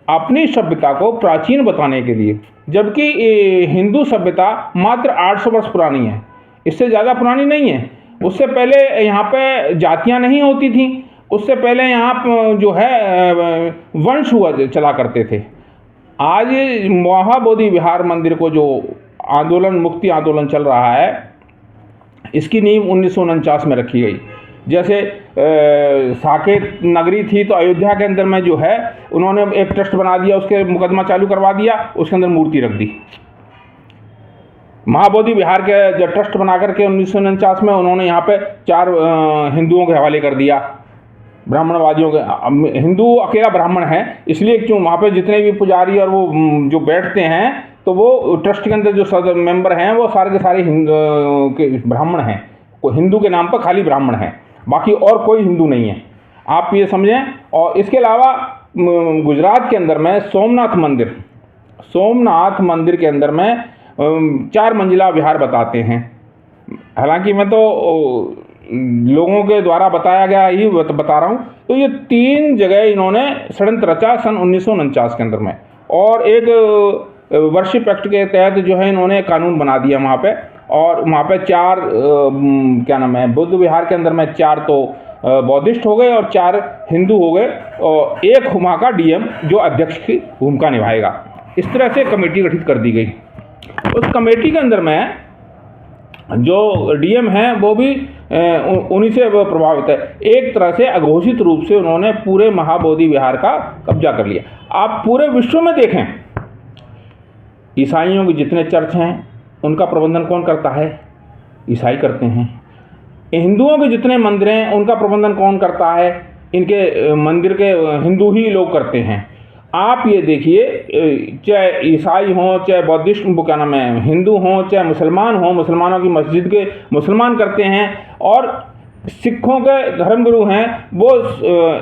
अपनी सभ्यता को प्राचीन बताने के लिए, जबकि हिंदू सभ्यता मात्र 800 वर्ष पुरानी है, इससे ज़्यादा पुरानी नहीं है। उससे पहले यहाँ पे जातियाँ नहीं होती थी, उससे पहले यहाँ जो है वंश हुआ चला करते थे। आज महाबोधि विहार मंदिर को जो आंदोलन, मुक्ति आंदोलन चल रहा है, इसकी नींव 1949 में रखी गई। जैसे साकेत नगरी थी तो अयोध्या के अंदर में जो है उन्होंने एक ट्रस्ट बना दिया, उसके मुकदमा चालू करवा दिया, उसके अंदर मूर्ति रख दी। महाबोधि विहार के जब ट्रस्ट बना करके 1949 में उन्होंने यहाँ पे 4 हिंदुओं के हवाले कर दिया, ब्राह्मणवादियों के। हिंदू अकेला ब्राह्मण है, इसलिए क्यों वहाँ पे जितने भी पुजारी और वो जो बैठते हैं तो वो ट्रस्ट के अंदर जो सदस्य मेंबर हैं वो सारे के सारे हिंदू के ब्राह्मण हैं, हिंदू के नाम पर खाली ब्राह्मण हैं, बाकी और कोई हिंदू नहीं है, आप ये समझें। और इसके अलावा गुजरात के अंदर में सोमनाथ मंदिर के अंदर में 4 मंजिला विहार बताते हैं। हालांकि मैं तो लोगों के द्वारा बताया गया ही बता रहा हूँ। तो ये 3 जगह इन्होंने षड्यंत्र रचा सन 1949 के अंदर में, और एक वर्शिप एक्ट के तहत जो है इन्होंने कानून बना दिया वहाँ पे। और वहाँ पे 4 क्या नाम है, बुद्ध विहार के अंदर में 4 तो बौद्धिस्ट हो गए और 4 हिंदू हो गए, और एक वहाँ का डीएम जो अध्यक्ष की भूमिका निभाएगा। इस तरह से कमेटी गठित कर दी गई। उस कमेटी के अंदर में जो डीएम हैं वो भी उन्हीं से प्रभावित है। एक तरह से अघोषित रूप से उन्होंने पूरे महाबोधि विहार का कब्जा कर लिया। आप पूरे विश्व में देखें, ईसाइयों के जितने चर्च हैं उनका प्रबंधन कौन करता है? ईसाई करते हैं। हिंदुओं के जितने मंदिर हैं उनका प्रबंधन कौन करता है? इनके मंदिर के हिंदू ही लोग करते हैं। आप ये देखिए, चाहे ईसाई हों, चाहे बौद्धिस्ट, वो क्या नाम है, हिंदू हों, चाहे मुसलमान हों, मुसलमानों की मस्जिद के मुसलमान करते हैं, और सिखों के धर्मगुरु हैं वो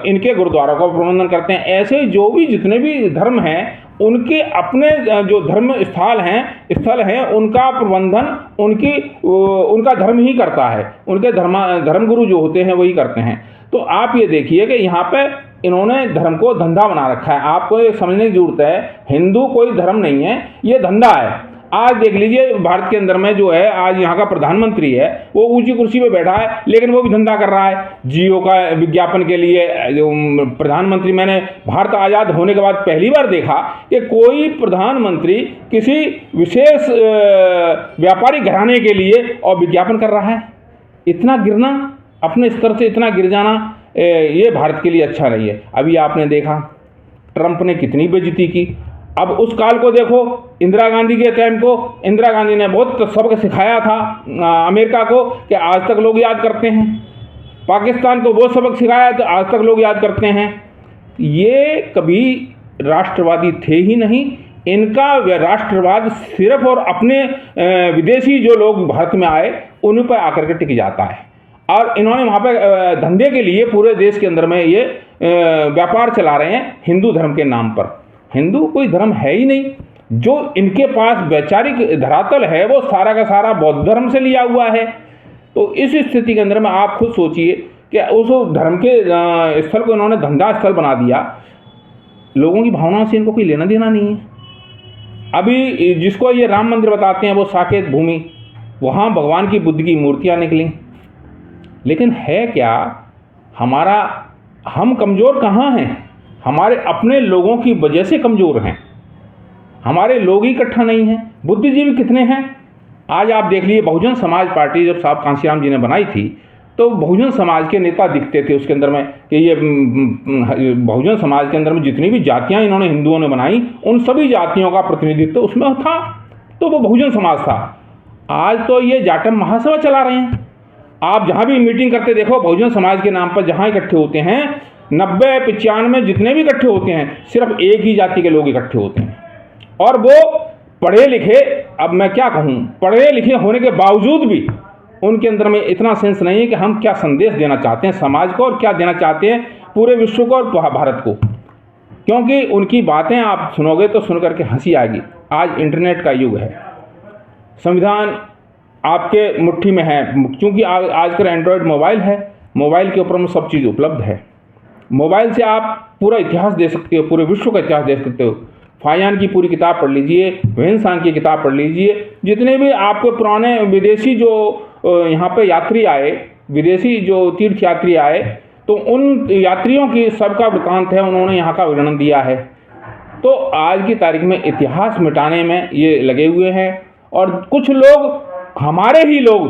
इनके गुरुद्वारों का प्रबंधन करते हैं। ऐसे जो भी जितने भी धर्म हैं उनके अपने जो धर्म स्थल हैं उनका प्रबंधन उनका धर्म ही करता है, उनके धर्मगुरु जो होते हैं वही करते हैं। तो आप ये देखिए कि यहाँ पे इन्होंने धर्म को धंधा बना रखा है। आपको ये समझने की जरूरत है, हिंदू कोई धर्म नहीं है, ये धंधा है। आज देख लीजिए भारत के अंदर में जो है, आज यहाँ का प्रधानमंत्री है वो ऊंची कुर्सी पे बैठा है, लेकिन वो भी धंधा कर रहा है। जियो का विज्ञापन के लिए प्रधानमंत्री, मैंने भारत आज़ाद होने के बाद पहली बार देखा कि कोई प्रधानमंत्री किसी विशेष व्यापारी घराने के लिए और विज्ञापन कर रहा है। इतना गिरना, अपने स्तर से इतना गिर जाना, ये भारत के लिए अच्छा नहीं है। अभी आपने देखा ट्रंप ने कितनी बेइज्जती की। अब उस काल को देखो, इंदिरा गांधी के टाइम को, इंदिरा गांधी ने बहुत सबक सिखाया था अमेरिका को कि आज तक लोग याद करते हैं। पाकिस्तान को बहुत सबक सिखाया तो आज तक लोग याद करते हैं। ये कभी राष्ट्रवादी थे ही नहीं। इनका राष्ट्रवाद सिर्फ और अपने विदेशी जो लोग भारत में आए उन पर आकर के टिक जाता है। और इन्होंने वहाँ पे धंधे के लिए पूरे देश के अंदर में ये व्यापार चला रहे हैं हिंदू धर्म के नाम पर। हिंदू कोई धर्म है ही नहीं। जो इनके पास वैचारिक धरातल है वो सारा का सारा बौद्ध धर्म से लिया हुआ है। तो इस स्थिति के अंदर में आप खुद सोचिए कि उस धर्म के स्थल को इन्होंने धंधा स्थल बना दिया। लोगों की भावनाओं से इनको कोई लेना देना नहीं है। अभी जिसको ये राम मंदिर बताते हैं वो साकेत भूमि, वहाँ भगवान की बुद्ध की मूर्तियाँ निकली, लेकिन है क्या हमारा, हम कमज़ोर कहाँ हैं? हमारे अपने लोगों की वजह से कमज़ोर हैं। हमारे लोग ही इकट्ठा नहीं हैं। बुद्धिजीवी कितने हैं? आज आप देख लीजिए, बहुजन समाज पार्टी जब साहब कांशीराम जी ने बनाई थी तो बहुजन समाज के नेता दिखते थे उसके अंदर में कि ये बहुजन समाज के अंदर में जितनी भी जातियां इन्होंने हिंदुओं ने बनाई उन सभी जातियों का प्रतिनिधित्व उसमें था, तो वो बहुजन समाज था। आज तो ये जाटम महासभा चला रहे हैं। आप जहाँ भी मीटिंग करते देखो, बहुजन समाज के नाम पर जहाँ इकट्ठे होते हैं 90-95 जितने भी इकट्ठे होते हैं सिर्फ एक ही जाति के लोग इकट्ठे होते हैं। और वो पढ़े लिखे, अब मैं क्या कहूँ, पढ़े लिखे होने के बावजूद भी उनके अंदर में इतना सेंस नहीं है कि हम क्या संदेश देना चाहते हैं समाज को और क्या देना चाहते हैं पूरे विश्व को और भारत को। क्योंकि उनकी बातें आप सुनोगे तो सुन करके हंसी आएगी। आज इंटरनेट का युग है, संविधान आपके मुट्ठी में है, क्योंकि आजकल एंड्रॉयड मोबाइल है, मोबाइल के ऊपर में सब चीज़ उपलब्ध है। मोबाइल से आप पूरा इतिहास दे सकते हो, पूरे विश्व का इतिहास देख सकते हो। फायान की पूरी किताब पढ़ लीजिए, वेन्सान की किताब पढ़ लीजिए, जितने भी आपको पुराने विदेशी जो यहाँ पे यात्री आए, विदेशी जो तीर्थ यात्री आए, तो उन यात्रियों की सबका वृत्तांत है, उन्होंने यहाँ का वर्णन दिया है। तो आज की तारीख में इतिहास मिटाने में ये लगे हुए हैं और कुछ लोग, हमारे ही लोग,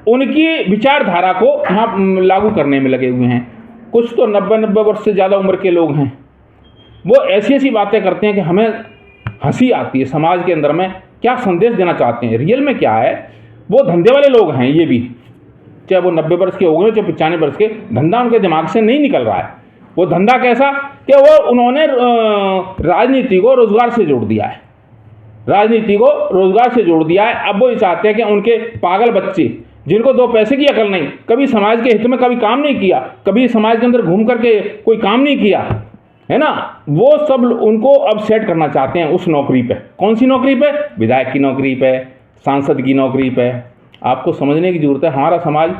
उनकी विचारधारा को यहाँ लागू करने में लगे हुए हैं। कुछ तो 90 वर्ष से ज़्यादा उम्र के लोग हैं, वो ऐसी ऐसी बातें करते हैं कि हमें हंसी आती है। समाज के अंदर में क्या संदेश देना चाहते हैं, रियल में क्या है? वो धंधे वाले लोग हैं ये भी, चाहे वो 90 वर्ष के हो गए, चाहे 95 वर्ष के, धंधा उनके दिमाग से नहीं निकल रहा है। वो धंधा कैसा कि वो उन्होंने राजनीति को रोजगार से जोड़ दिया है, राजनीति को रोजगार से जोड़ दिया है। अब वो चाहते हैं कि उनके पागल बच्चे, जिनको 2 पैसे की अकल नहीं, कभी समाज के हित में कभी काम नहीं किया, कभी समाज के अंदर घूम करके कोई काम नहीं किया है ना, वो सब उनको अब सेट करना चाहते हैं उस नौकरी पे। कौन सी नौकरी पे? विधायक की नौकरी पे, सांसद की नौकरी पे। आपको समझने की ज़रूरत है, हमारा समाज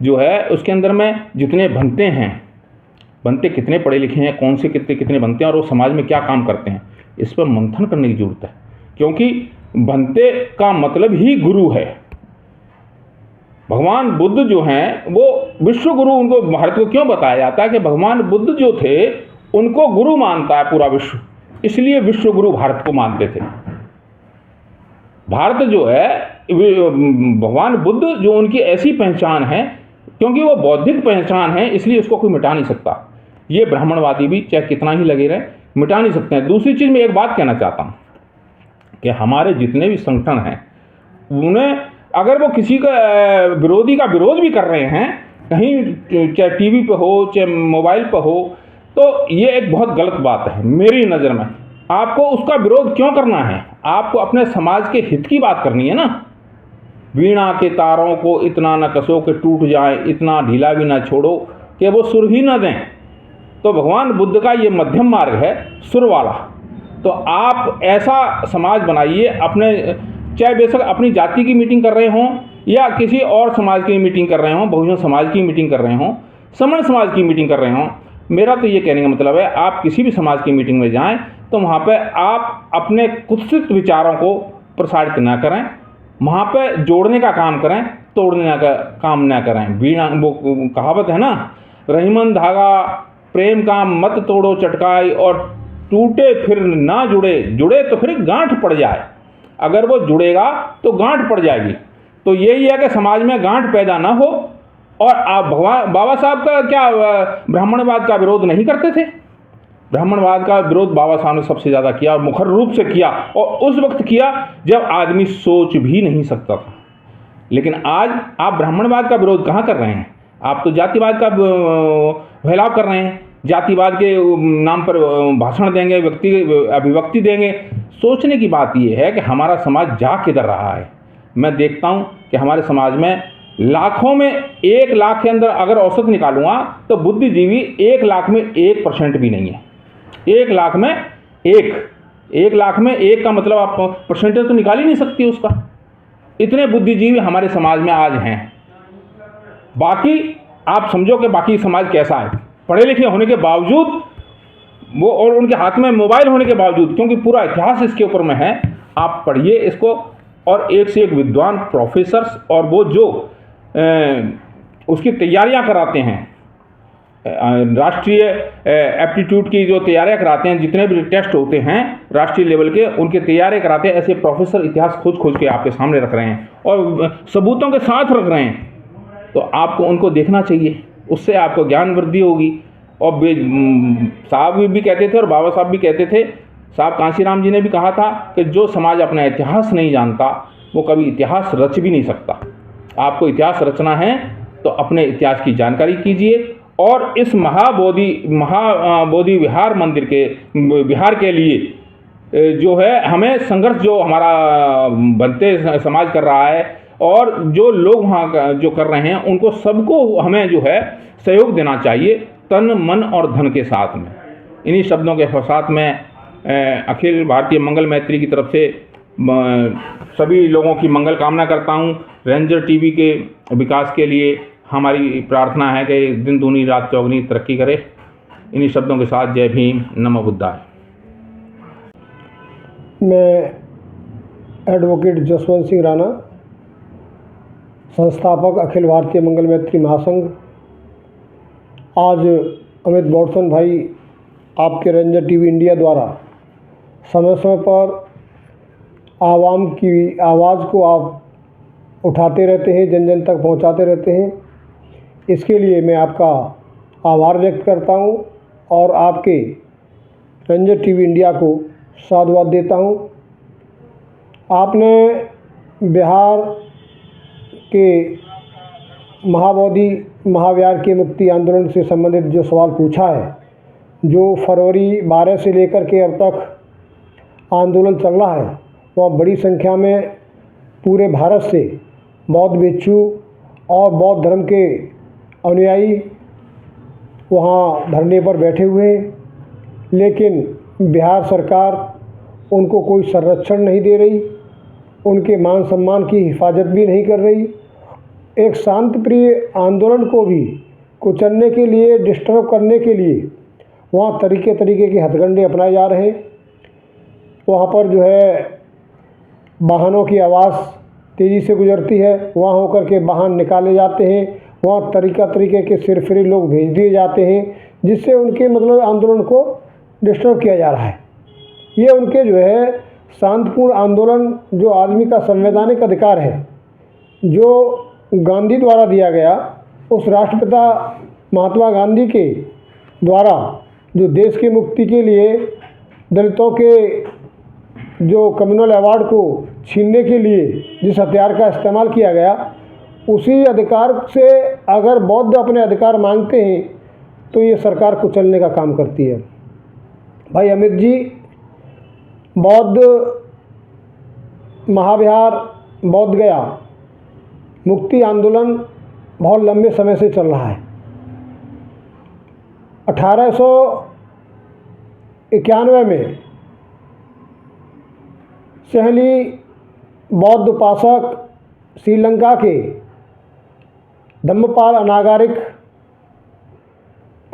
जो है उसके अंदर में जितने बनते हैं, बनते कितने पढ़े लिखे हैं, कौन से कितने बनते हैं और वो समाज में क्या काम करते हैं, इस पर मंथन करने की ज़रूरत है। क्योंकि बनते का मतलब ही गुरु है। भगवान बुद्ध जो हैं वो विश्व गुरु, उनको भारत को क्यों बताया जाता है कि भगवान बुद्ध जो थे उनको गुरु मानता है पूरा विश्व, इसलिए विश्व गुरु भारत को मानते थे। भारत जो है, भगवान बुद्ध जो उनकी ऐसी पहचान है, क्योंकि वो बौद्धिक पहचान है, इसलिए उसको कोई मिटा नहीं सकता। ये ब्राह्मणवादी भी चाहे कितना ही लगे रहे, मिटा नहीं सकते हैं। दूसरी चीज़ मैं एक बात कहना चाहता हूँ कि हमारे जितने भी संगठन हैं, उन्हें अगर वो किसी का विरोधी का विरोध भी कर रहे हैं, कहीं चाहे टीवी पे हो चाहे मोबाइल पे हो, तो ये एक बहुत गलत बात है मेरी नज़र में। आपको उसका विरोध क्यों करना है? आपको अपने समाज के हित की बात करनी है ना। वीणा के तारों को इतना न कसो कि टूट जाए, इतना ढीला भी ना छोड़ो कि वो सुर ही न दें। तो भगवान बुद्ध का ये मध्यम मार्ग है, सुर वाला। तो आप ऐसा समाज बनाइए, अपने चाहे बेशक अपनी जाति की मीटिंग कर रहे हों या किसी और समाज की मीटिंग कर रहे हों, बहुजन समाज की मीटिंग कर रहे हों, समण समाज की मीटिंग कर रहे हों, मेरा तो ये कहने का मतलब है आप किसी भी समाज की मीटिंग में जाएं तो वहाँ पे आप अपने कुत्सित विचारों को प्रसारित ना करें, वहाँ पे जोड़ने का काम करें, तोड़ने का काम ना करें। वीणा, वो कहावत है ना, रहीमन धागा प्रेम का मत तोड़ो चटकाई, और टूटे फिर ना जुड़े, जुड़े तो फिर गांठ पड़ जाए। अगर वो जुड़ेगा तो गांठ पड़ जाएगी। तो यही है कि समाज में गांठ पैदा ना हो। और आप बाबा साहब का क्या ब्राह्मणवाद का विरोध नहीं करते थे? ब्राह्मणवाद का विरोध बाबा साहब ने सबसे ज़्यादा किया और मुखर रूप से किया, और उस वक्त किया जब आदमी सोच भी नहीं सकता था। लेकिन आज आप ब्राह्मणवाद का विरोध कहाँ कर रहे हैं? आप तो जातिवाद का फैलाव कर रहे हैं। जातिवाद के नाम पर भाषण देंगे, अभिव्यक्ति देंगे। सोचने की बात यह है कि हमारा समाज जा किधर रहा है। मैं देखता हूँ कि हमारे समाज में लाखों में 1 लाख के अंदर अगर औसत निकालूंगा तो बुद्धिजीवी 1 लाख में 1% भी नहीं है। 1 लाख में 1 लाख में 1 का मतलब आप परसेंटेज तो निकाल ही नहीं सकती उसका। इतने बुद्धिजीवी हमारे समाज में आज हैं। बाकी आप समझो कि बाकी समाज कैसा है, पढ़े लिखे होने के बावजूद वो, और उनके हाथ में मोबाइल होने के बावजूद, क्योंकि पूरा इतिहास इसके ऊपर में है। आप पढ़िए इसको, और एक से एक विद्वान प्रोफेसर्स और वो जो उसकी तैयारियां कराते हैं, राष्ट्रीय एप्टीट्यूड की जो तैयारियां कराते हैं, जितने भी टेस्ट होते हैं राष्ट्रीय लेवल के, उनके तैयारियां कराते हैं। ऐसे प्रोफेसर इतिहास खोज के आपके सामने रख रहे हैं और सबूतों के साथ रख रहे हैं। तो आपको उनको देखना चाहिए, उससे आपको ज्ञान वृद्धि होगी। और साहब भी कहते थे और बाबा साहब भी कहते थे, साहब कांशीराम जी ने भी कहा था कि जो समाज अपना इतिहास नहीं जानता वो कभी इतिहास रच भी नहीं सकता। आपको इतिहास रचना है तो अपने इतिहास की जानकारी कीजिए, और इस महाबोधि विहार मंदिर के विहार के लिए जो है हमें संघर्ष जो हमारा बनते समाज कर रहा है, और जो लोग वहाँ जो कर रहे हैं उनको सबको हमें जो है सहयोग देना चाहिए, तन मन और धन के साथ में। इन्हीं शब्दों के साथ में अखिल भारतीय मंगल मैत्री की तरफ से सभी लोगों की मंगल कामना करता हूँ। रेंजर टीवी के विकास के लिए हमारी प्रार्थना है कि दिन दूनी रात चौगुनी तरक्की करे। इन्हीं शब्दों के साथ जय भीम, नमो बुद्धाय। मैं एडवोकेट जसवंत सिंह राणा, संस्थापक अखिल भारतीय मंगल मैत्री महासंघ, आज अमित बॉडसन भाई आपके रेंजर टीवी इंडिया द्वारा समय समय पर आवाम की आवाज़ को आप उठाते रहते हैं, जन जन तक पहुंचाते रहते हैं। इसके लिए मैं आपका आभार व्यक्त करता हूं और आपके रेंजर टीवी इंडिया को साधुवाद देता हूं। आपने बिहार के महाबोधि महाविहार के मुक्ति आंदोलन से संबंधित जो सवाल पूछा है, जो फरवरी 12 से लेकर के अब तक आंदोलन चल रहा है, वह बड़ी संख्या में पूरे भारत से बौद्ध भिक्षु और बौद्ध धर्म के अनुयायी वहाँ धरने पर बैठे हुए हैं, लेकिन बिहार सरकार उनको कोई संरक्षण नहीं दे रही, उनके मान सम्मान की हिफाजत भी नहीं कर रही। एक शांतिप्रिय आंदोलन को भी कुचलने के लिए, डिस्टर्ब करने के लिए वहाँ तरीके के हथकंडे अपनाए जा रहे हैं। वहाँ पर जो है वाहनों की आवाज़ तेज़ी से गुजरती है, वहाँ होकर के वाहन निकाले जाते हैं, वहाँ तरीके के सिरफिरे लोग भेज दिए जाते हैं, जिससे उनके मतलब आंदोलन को डिस्टर्ब किया जा रहा है। ये उनके जो है शांतिपूर्ण आंदोलन, जो आदमी का संवैधानिक अधिकार है, जो गांधी द्वारा दिया गया, उस राष्ट्रपिता महात्मा गांधी के द्वारा जो देश की मुक्ति के लिए दलितों के जो कम्युनल अवार्ड को छीनने के लिए जिस हथियार का इस्तेमाल किया गया, उसी अधिकार से अगर बौद्ध अपने अधिकार मांगते हैं तो ये सरकार कुचलने का काम करती है। भाई अमित जी, बौद्ध महाविहार, बोध गया मुक्ति आंदोलन बहुत लंबे समय से चल रहा है। 1891 में सहली बौद्ध उपासक श्रीलंका के धम्मपाल अनागारिक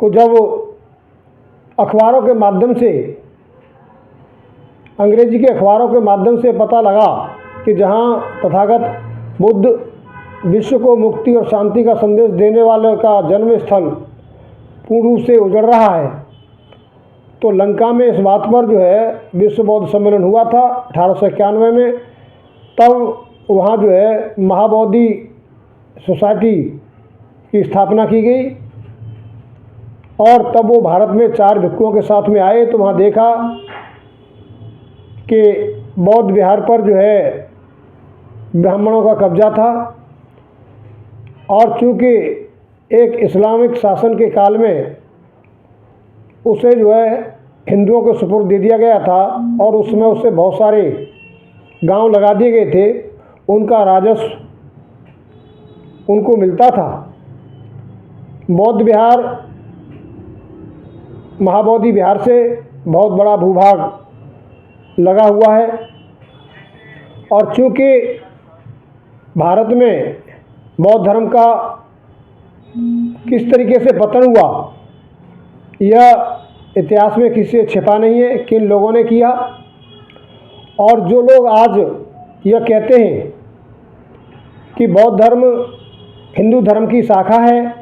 को जब अखबारों के माध्यम से, अंग्रेजी के अखबारों के माध्यम से पता लगा कि जहां तथागत बुद्ध विश्व को मुक्ति और शांति का संदेश देने वाले का जन्म स्थल पूर्ण रूप से उजड़ रहा है, तो लंका में इस बात पर जो है विश्व बौद्ध सम्मेलन हुआ था 1891 में। तब वहाँ जो है महाबोधि सोसाइटी की स्थापना की गई और तब वो भारत में 4 भिक्षुओं के साथ में आए, तो वहाँ देखा कि बौद्ध विहार पर जो है ब्राह्मणों का कब्जा था और चूँकि एक इस्लामिक शासन के काल में उसे जो है हिंदुओं को सुपुर्द दे दिया गया था और उसमें उससे बहुत सारे गांव लगा दिए गए थे, उनका राजस्व उनको मिलता था। बौद्ध विहार महाबोधि विहार से बहुत बड़ा भूभाग लगा हुआ है और चूँकि भारत में बौद्ध धर्म का किस तरीके से पतन हुआ यह इतिहास में किसी से छिपा नहीं है, किन लोगों ने किया। और जो लोग आज यह कहते हैं कि बौद्ध धर्म हिंदू धर्म की शाखा है,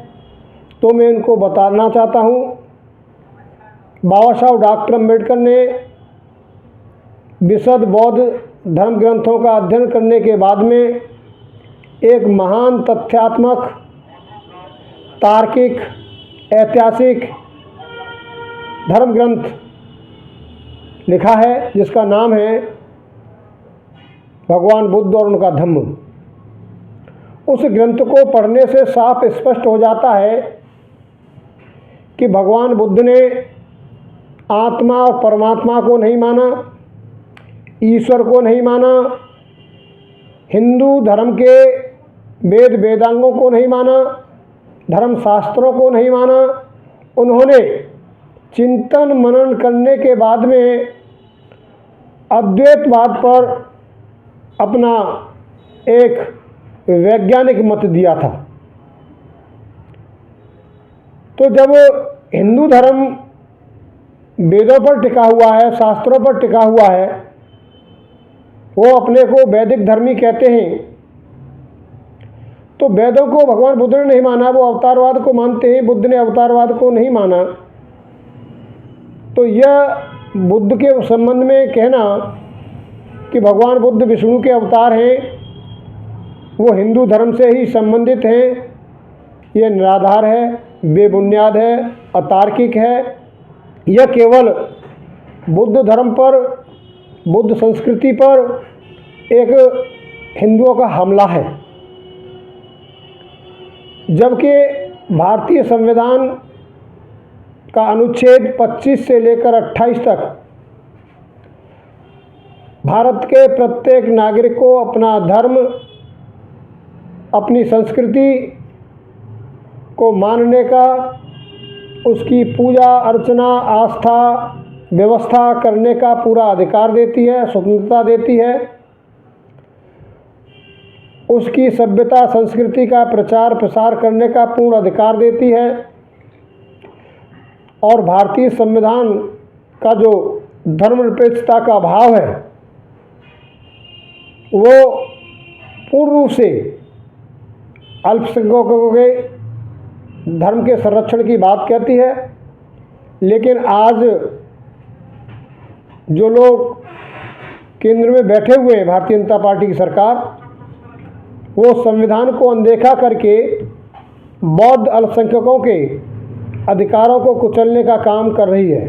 तो मैं इनको बताना चाहता हूँ, बाबा साहब डॉक्टर अम्बेडकर ने विशद बौद्ध धर्म ग्रंथों का अध्ययन करने के बाद में एक महान तथ्यात्मक, तार्किक, ऐतिहासिक धर्म ग्रंथ लिखा है जिसका नाम है भगवान बुद्ध और उनका धम्म। उस ग्रंथ को पढ़ने से साफ स्पष्ट हो जाता है कि भगवान बुद्ध ने आत्मा और परमात्मा को नहीं माना, ईश्वर को नहीं माना, हिंदू धर्म के वेद वेदांगों को नहीं माना, धर्म शास्त्रों को नहीं माना। उन्होंने चिंतन मनन करने के बाद में अद्वैतवाद पर अपना एक वैज्ञानिक मत दिया था। तो जब हिंदू धर्म वेदों पर टिका हुआ है, शास्त्रों पर टिका हुआ है, वो अपने को वैदिक धर्मी कहते हैं, तो वेदों को भगवान बुद्ध ने नहीं माना, वो अवतारवाद को मानते हैं, बुद्ध ने अवतारवाद को नहीं माना। तो यह बुद्ध के संबंध में कहना कि भगवान बुद्ध विष्णु के अवतार हैं, वो हिंदू धर्म से ही संबंधित हैं, यह निराधार है, बेबुनियाद है, अतार्किक है। यह केवल बुद्ध धर्म पर, बुद्ध संस्कृति पर एक हिंदुओं का हमला है। जबकि भारतीय संविधान का अनुच्छेद 25 से लेकर 28 तक भारत के प्रत्येक नागरिक को अपना धर्म, अपनी संस्कृति को मानने का, उसकी पूजा अर्चना, आस्था, व्यवस्था करने का पूरा अधिकार देती है, स्वतंत्रता देती है। उसकी सभ्यता संस्कृति का प्रचार प्रसार करने का पूर्ण अधिकार देती है। और भारतीय संविधान का जो धर्मनिरपेक्षता का भाव है वो पूर्ण रूप से अल्पसंख्यकों के धर्म के संरक्षण की बात कहती है। लेकिन आज जो लोग केंद्र में बैठे हुए हैं, भारतीय जनता पार्टी की सरकार, वो संविधान को अनदेखा करके बौद्ध अल्पसंख्यकों के अधिकारों को कुचलने का काम कर रही है।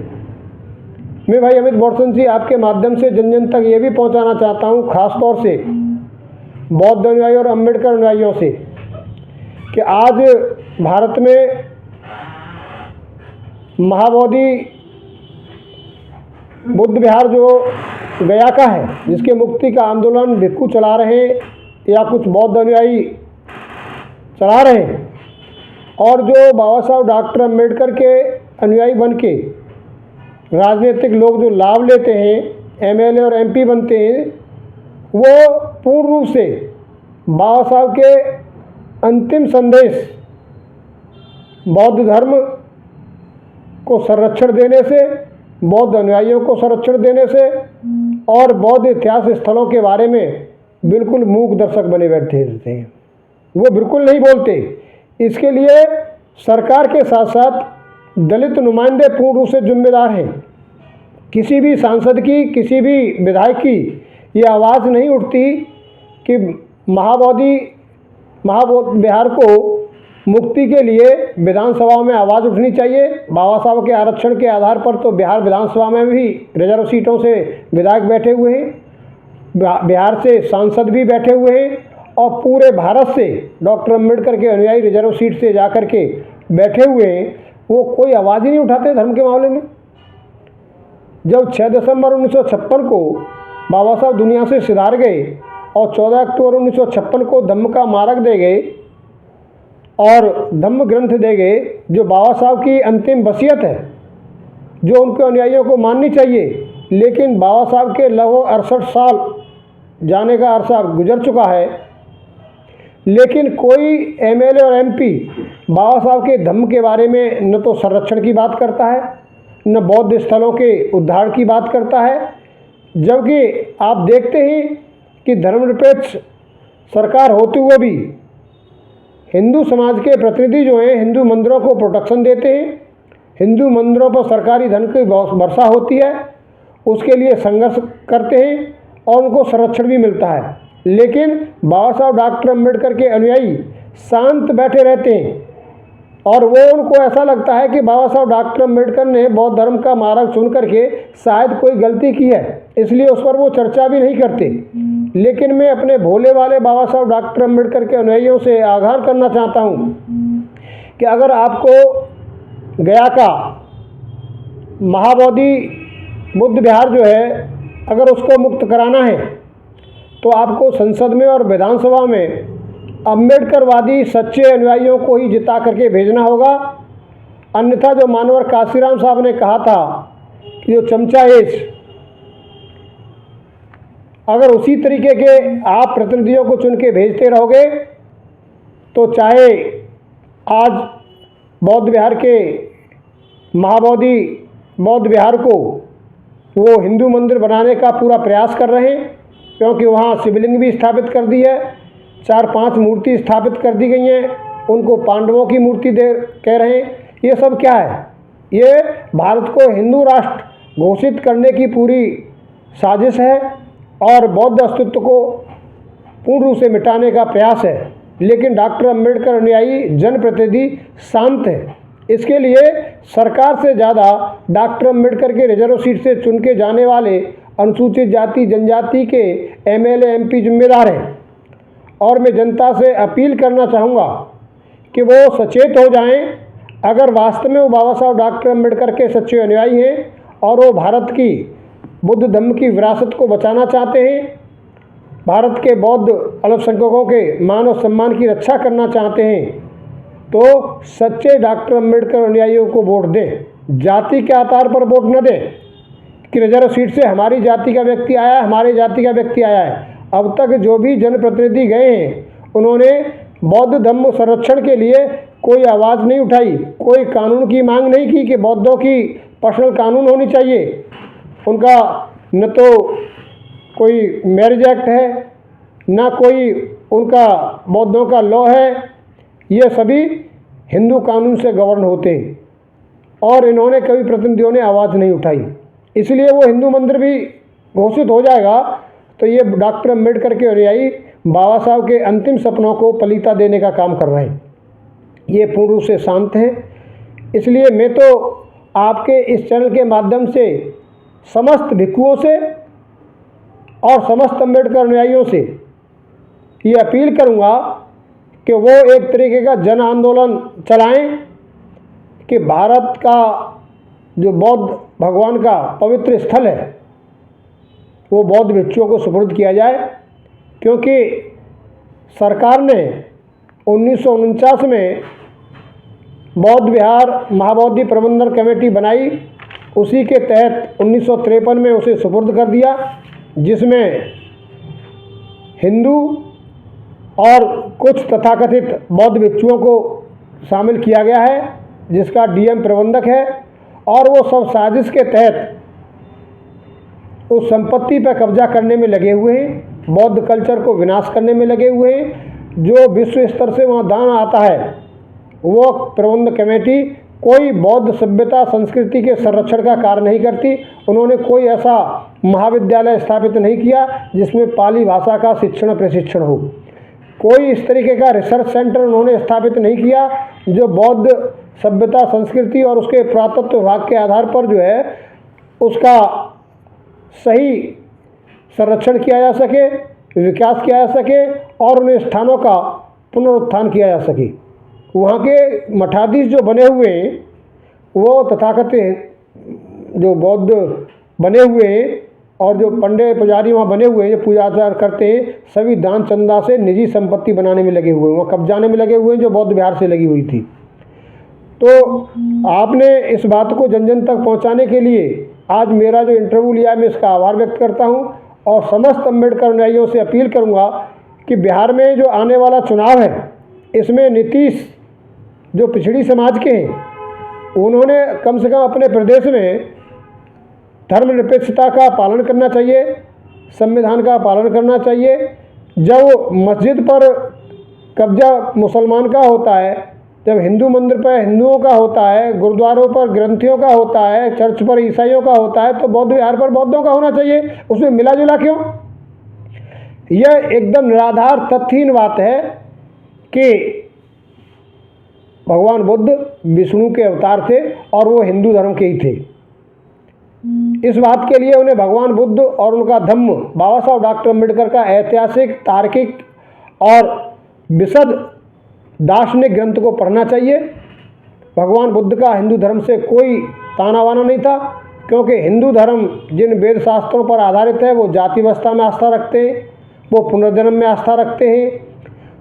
मैं भाई अमित बोरसन जी आपके माध्यम से जन जन तक ये भी पहुंचाना चाहता हूं, खास तौर से बौद्ध अनुयायी और अम्बेडकर अनुयायियों से, कि आज भारत में महाबोधि बुद्ध विहार जो गया का है, जिसके मुक्ति का आंदोलन भिक्खु चला रहे हैं या कुछ बौद्ध अनुयायी चला रहे हैं, और जो बाबा साहब डॉक्टर अम्बेडकर के अनुयायी बन के राजनीतिक लोग जो लाभ लेते हैं, एमएलए और एमपी बनते हैं, वो पूर्ण रूप से बाबा साहब के अंतिम संदेश बौद्ध धर्म को संरक्षण देने से, बौद्ध अनुयायियों को संरक्षण देने से और बौद्ध इतिहास स्थलों के बारे में बिल्कुल मूक दर्शक बने बैठे रहते हैं। वो बिल्कुल नहीं बोलते। इसके लिए सरकार के साथ साथ दलित नुमाइंदे पूर्ण रूप से जिम्मेदार हैं। किसी भी सांसद की, किसी भी विधायक की ये आवाज़ नहीं उठती कि महाबोधि विहार को मुक्ति के लिए विधानसभा में आवाज़ उठनी चाहिए। बाबा साहब के आरक्षण के आधार पर तो बिहार विधानसभा में भी रिजर्व सीटों से विधायक बैठे हुए हैं, बिहार से सांसद भी बैठे हुए हैं, और पूरे भारत से डॉक्टर अम्बेडकर के अनुयायी रिजर्व सीट से जाकर के बैठे हुए हैं। वो कोई आवाज़ ही नहीं उठाते धर्म के मामले में। जब 6 दिसंबर 1956 को बाबा साहब दुनिया से सिधार गए और 14 अक्टूबर 1956 को धम्म का मार्ग दे गए और धम्म ग्रंथ दे गए, जो बाबा साहब की अंतिम वसीयत है, जो उनके अनुयायियों को माननी चाहिए। लेकिन बाबा साहब के लगभग 68 साल जाने का अरसा गुजर चुका है, लेकिन कोई एमएलए और एमपी बाबा साहब के धम्म के बारे में न तो संरक्षण की बात करता है, न बौद्ध स्थलों के उद्धार की बात करता है। जबकि आप देखते हैं कि धर्मनिरपेक्ष सरकार होते हुए भी हिंदू समाज के प्रतिनिधि जो हैं, हिंदू मंदिरों को प्रोटेक्शन देते हैं, हिंदू मंदिरों पर सरकारी धन की वर्षा होती है, उसके लिए संघर्ष करते हैं और उनको संरक्षण भी मिलता है। लेकिन बाबा साहब डॉक्टर अम्बेडकर के अनुयायी शांत बैठे रहते हैं और वो उनको ऐसा लगता है कि बाबा साहब डॉक्टर अम्बेडकर ने बौद्ध धर्म का मार्ग चुन करके शायद कोई गलती की है, इसलिए उस पर वो चर्चा भी नहीं करते। लेकिन मैं अपने भोले वाले बाबा साहब डॉक्टर अम्बेडकर के अनुयायियों से आगाह करना चाहता हूँ कि अगर आपको गया का महाबोधि बुद्ध विहार जो है, अगर उसको मुक्त कराना है तो आपको संसद में और विधानसभा में अम्बेडकरवादी सच्चे अनुयायियों को ही जिता करके भेजना होगा। अन्यथा जो मानवर काशीराम साहब ने कहा था कि जो चमचा एज, अगर उसी तरीके के आप प्रतिनिधियों को चुन के भेजते रहोगे तो चाहे आज बौद्ध विहार के महाबोधि बौद्ध विहार को वो हिंदू मंदिर बनाने का पूरा प्रयास कर रहे हैं, क्योंकि वहाँ शिवलिंग भी स्थापित कर दी है, 4-5 मूर्ति स्थापित कर दी गई हैं, उनको पांडवों की मूर्ति दे कह रहे हैं। ये सब क्या है? ये भारत को हिंदू राष्ट्र घोषित करने की पूरी साजिश है और बौद्ध अस्तित्व को पूर्ण रूप से मिटाने का प्रयास है। लेकिन डॉक्टर अम्बेडकर अनुयायी जनप्रतिनिधि शांत है। इसके लिए सरकार से ज़्यादा डॉक्टर अम्बेडकर के रिजर्व सीट से चुन के जाने वाले अनुसूचित जाति जनजाति के एमएलए एमपी जिम्मेदार हैं। और मैं जनता से अपील करना चाहूँगा कि वो सचेत हो जाएं। अगर वास्तव में वो बाबा साहब डॉक्टर अम्बेडकर के सच्चे अनुयायी हैं और वो भारत की बुद्ध धर्म की विरासत को बचाना चाहते हैं, भारत के बौद्ध अल्पसंख्यकों के मान और सम्मान की रक्षा करना चाहते हैं, तो सच्चे डॉक्टर अम्बेडकर अनुयायियों को वोट दें। जाति के आधार पर वोट न दें कि रिजर्व सीट से हमारी जाति का व्यक्ति आया है, हमारे जाति का व्यक्ति आया है। अब तक जो भी जनप्रतिनिधि गए हैं, उन्होंने बौद्ध धर्म संरक्षण के लिए कोई आवाज़ नहीं उठाई, कोई कानून की मांग नहीं की कि बौद्धों की पर्सनल कानून होनी चाहिए। उनका न तो कोई मैरिज एक्ट है, ना कोई उनका बौद्धों का लॉ है। ये सभी हिंदू कानून से गवर्न होते हैं और इन्होंने कभी प्रतिनिधियों ने आवाज़ नहीं उठाई। इसलिए वो हिंदू मंदिर भी घोषित हो जाएगा तो ये डॉक्टर अम्बेडकर के अनुयायी बाबा साहब के अंतिम सपनों को पलीता देने का काम कर रहे हैं। ये पूर्ण रूप से शांत हैं। इसलिए मैं तो आपके इस चैनल के माध्यम से समस्त भिक्षुओं से और समस्त अम्बेडकर अनुयायियों से ये अपील करूँगा कि वो एक तरीके का जन आंदोलन चलाएं कि भारत का जो बौद्ध भगवान का पवित्र स्थल है वो बौद्ध भिक्षुओं को सुपुर्द किया जाए, क्योंकि सरकार ने 1949 में बौद्ध विहार महाबोधि प्रबंधन कमेटी बनाई। उसी के तहत 1953 में उसे सुपुर्द कर दिया, जिसमें हिंदू और कुछ तथाकथित बौद्ध भिक्षुओं को शामिल किया गया है, जिसका डीएम प्रबंधक है। और वो सब साजिश के तहत उस संपत्ति पर कब्जा करने में लगे हुए हैं, बौद्ध कल्चर को विनाश करने में लगे हुए हैं। जो विश्व स्तर से वहाँ दान आता है वो प्रबंध कमेटी कोई बौद्ध सभ्यता संस्कृति के संरक्षण का कार्य नहीं करती। उन्होंने कोई ऐसा महाविद्यालय स्थापित नहीं किया जिसमें पाली भाषा का शिक्षण प्रशिक्षण हो। कोई इस तरीके का रिसर्च सेंटर उन्होंने स्थापित नहीं किया जो बौद्ध सभ्यता संस्कृति और उसके पुरातत्व विभाग के आधार पर जो है उसका सही संरक्षण किया जा सके, विकास किया जा सके और उन स्थानों का पुनरुत्थान किया जा सके। वहाँ के मठाधीश जो बने हुए हैं वो तथाकथित जो बौद्ध बने हुए हैं और जो पंडित पुजारी वहाँ बने हुए हैं जो पूजा आचार करते हैं, सभी दान चंदा से निजी संपत्ति बनाने में लगे हुए हैं, वहाँ कब्जाने में लगे हुए हैं जो बौद्ध विहार से लगी हुई थी। तो आपने इस बात को जन जन तक पहुँचाने के लिए आज मेरा जो इंटरव्यू लिया मैं इसका आभार व्यक्त करता हूँ और समस्त अम्बेडकर अनुयायियों से अपील करूँगा कि बिहार में जो आने वाला चुनाव है इसमें नीतीश जो पिछड़ी समाज के हैं उन्होंने कम से कम अपने प्रदेश में धर्मनिरपेक्षता का पालन करना चाहिए, संविधान का पालन करना चाहिए। जब मस्जिद पर कब्जा मुसलमान का होता है, जब हिंदू मंदिर पर हिंदुओं का होता है, गुरुद्वारों पर ग्रंथियों का होता है, चर्च पर ईसाइयों का होता है, तो बौद्ध विहार पर बौद्धों का होना चाहिए। उसमें मिला जुला क्यों? यह एकदम निराधार तथ्यहीन बात है कि भगवान बुद्ध विष्णु के अवतार थे और वो हिंदू धर्म के ही थे। इस बात के लिए उन्हें भगवान बुद्ध और उनका धम्म बाबा साहब डॉक्टर अम्बेडकर का ऐतिहासिक, तार्किक और विशद दार्शनिक ग्रंथ को पढ़ना चाहिए। भगवान बुद्ध का हिंदू धर्म से कोई ताना बाना नहीं था, क्योंकि हिंदू धर्म जिन वेद शास्त्रों पर आधारित है वो जाति व्यवस्था में आस्था रखते हैं, वो पुनर्जन्म में आस्था रखते हैं,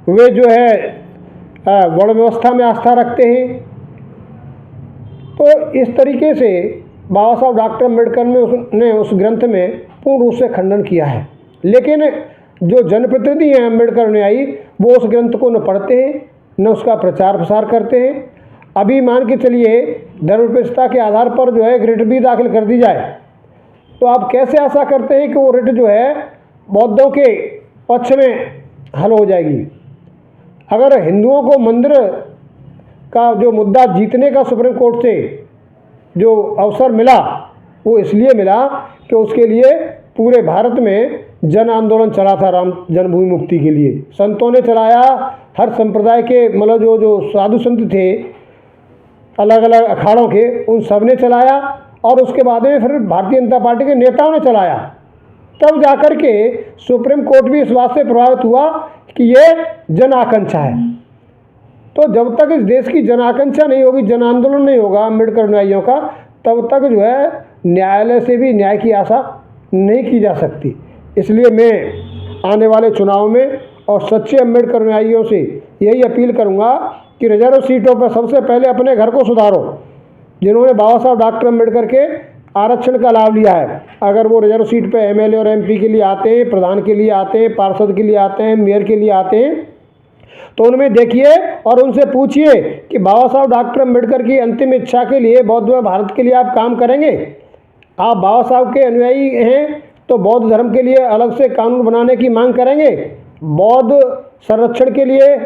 वे जो है वर्ण व्यवस्था में आस्था रखते हैं। तो इस तरीके से बाबा साहब डॉक्टर अम्बेडकर ने उस ग्रंथ में पूर्ण रूप से खंडन किया है। लेकिन जो जनप्रतिनिधि हैं अम्बेडकर अनुयायी वो उस ग्रंथ को न पढ़ते हैं न उसका प्रचार प्रसार करते हैं। अभी मान के चलिए धर्मनिरपेक्षता के आधार पर जो है रिट भी दाखिल कर दी जाए तो आप कैसे आशा करते हैं कि वो रिट जो है बौद्धों के पक्ष में हल हो जाएगी? अगर हिंदुओं को मंदिर का जो मुद्दा जीतने का सुप्रीम कोर्ट से जो अवसर मिला वो इसलिए मिला कि उसके लिए पूरे भारत में जन आंदोलन चला था राम जन्मभूमि मुक्ति के लिए। संतों ने चलाया, हर संप्रदाय के मतलब जो साधु संत थे अलग अलग अखाड़ों के उन सब ने चलाया और उसके बाद में फिर भारतीय जनता पार्टी के नेताओं ने चलाया। तब जाकर के सुप्रीम कोर्ट भी इस बात से प्रभावित हुआ कि ये जन आकांक्षा है। तो जब तक इस देश की जन आकांक्षा नहीं होगी, जन आंदोलन नहीं होगा अम्बेडकर अनुयायियों का, तब तक जो है न्यायालय से भी न्याय की आशा नहीं की जा सकती। इसलिए मैं आने वाले चुनाव में और सच्चे अम्बेडकर अनुयायियों से यही अपील करूंगा कि रिजर्व सीटों पर सबसे पहले अपने घर को सुधारो। जिन्होंने बाबा साहब डॉक्टर अम्बेडकर के आरक्षण का लाभ लिया है, अगर वो रिजर्व सीट पे एमएलए और एमपी के लिए आते हैं, प्रधान के लिए आते हैं, पार्षद के लिए आते हैं, मेयर के लिए आते हैं, तो उनमें देखिए और उनसे पूछिए कि बाबा साहब डॉक्टर अम्बेडकर की अंतिम इच्छा के लिए बौद्ध भारत के लिए आप काम करेंगे? आप बाबा साहब के अनुयायी हैं तो बौद्ध धर्म के लिए अलग से कानून बनाने की मांग करेंगे? बौद्ध संरक्षण के लिए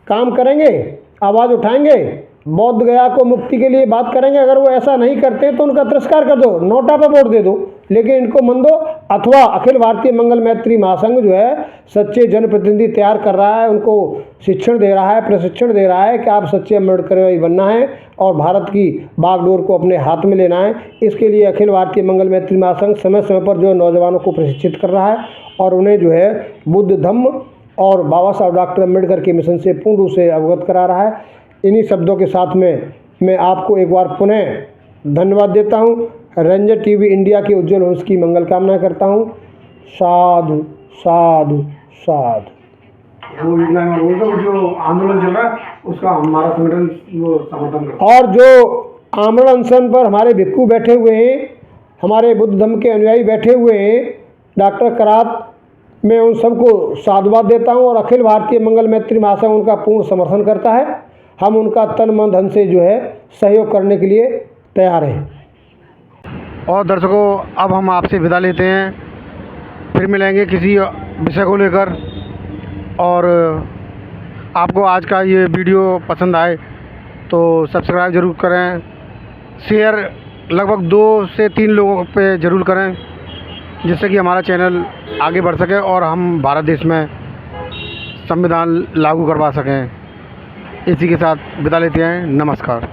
काम करेंगे, आवाज़ उठाएंगे, बौद्ध गया को मुक्ति के लिए बात करेंगे? अगर वो ऐसा नहीं करते तो उनका तिरस्कार कर दो, नोटा पर वोट दे दो, लेकिन इनको मन दो। अथवा अखिल भारतीय मंगल मैत्री महासंघ जो है सच्चे जनप्रतिनिधि तैयार कर रहा है, उनको शिक्षण दे रहा है, प्रशिक्षण दे रहा है कि आप सच्चे अम्बेडकर बनना है और भारत की बागडोर को अपने हाथ में लेना है। इसके लिए अखिल भारतीय मंगल मैत्री महासंघ समय समय पर जो नौजवानों को प्रशिक्षित कर रहा है और उन्हें जो है बुद्ध धम्म और बाबा साहब डॉक्टर अम्बेडकर के मिशन से पूर्ण रूप से अवगत करा रहा है। इन्हीं शब्दों के साथ में मैं आपको एक बार पुनः धन्यवाद देता हूँ। रंजन टीवी इंडिया के उज्जवल भविष्य की मंगल कामना करता हूँ। साधु साधु साधु। वो इतना मैं बोलता हूँ, जो आंदोलन चल रहा है उसका हमारा संगठन वो समर्थन करता है। और जो आमरण अनशन पर हमारे भिक्खू बैठे हुए हैं, हमारे बुद्ध धर्म के अनुयायी बैठे हुए हैं, डॉक्टर करात, मैं उन सबको साधुवाद देता हूं। और अखिल भारतीय मंगल मैत्री महासंघ उनका पूर्ण समर्थन करता है। हम उनका तन मन धन से जो है सहयोग करने के लिए तैयार हैं। और दर्शकों, अब हम आपसे विदा लेते हैं, फिर मिलेंगे किसी विषय को लेकर। और आपको आज का ये वीडियो पसंद आए तो सब्सक्राइब ज़रूर करें, शेयर लगभग 2 से 3 लोगों पे ज़रूर करें, जिससे कि हमारा चैनल आगे बढ़ सके और हम भारत देश में संविधान लागू करवा सकें। इसी के साथ विदा लेते हैं। नमस्कार।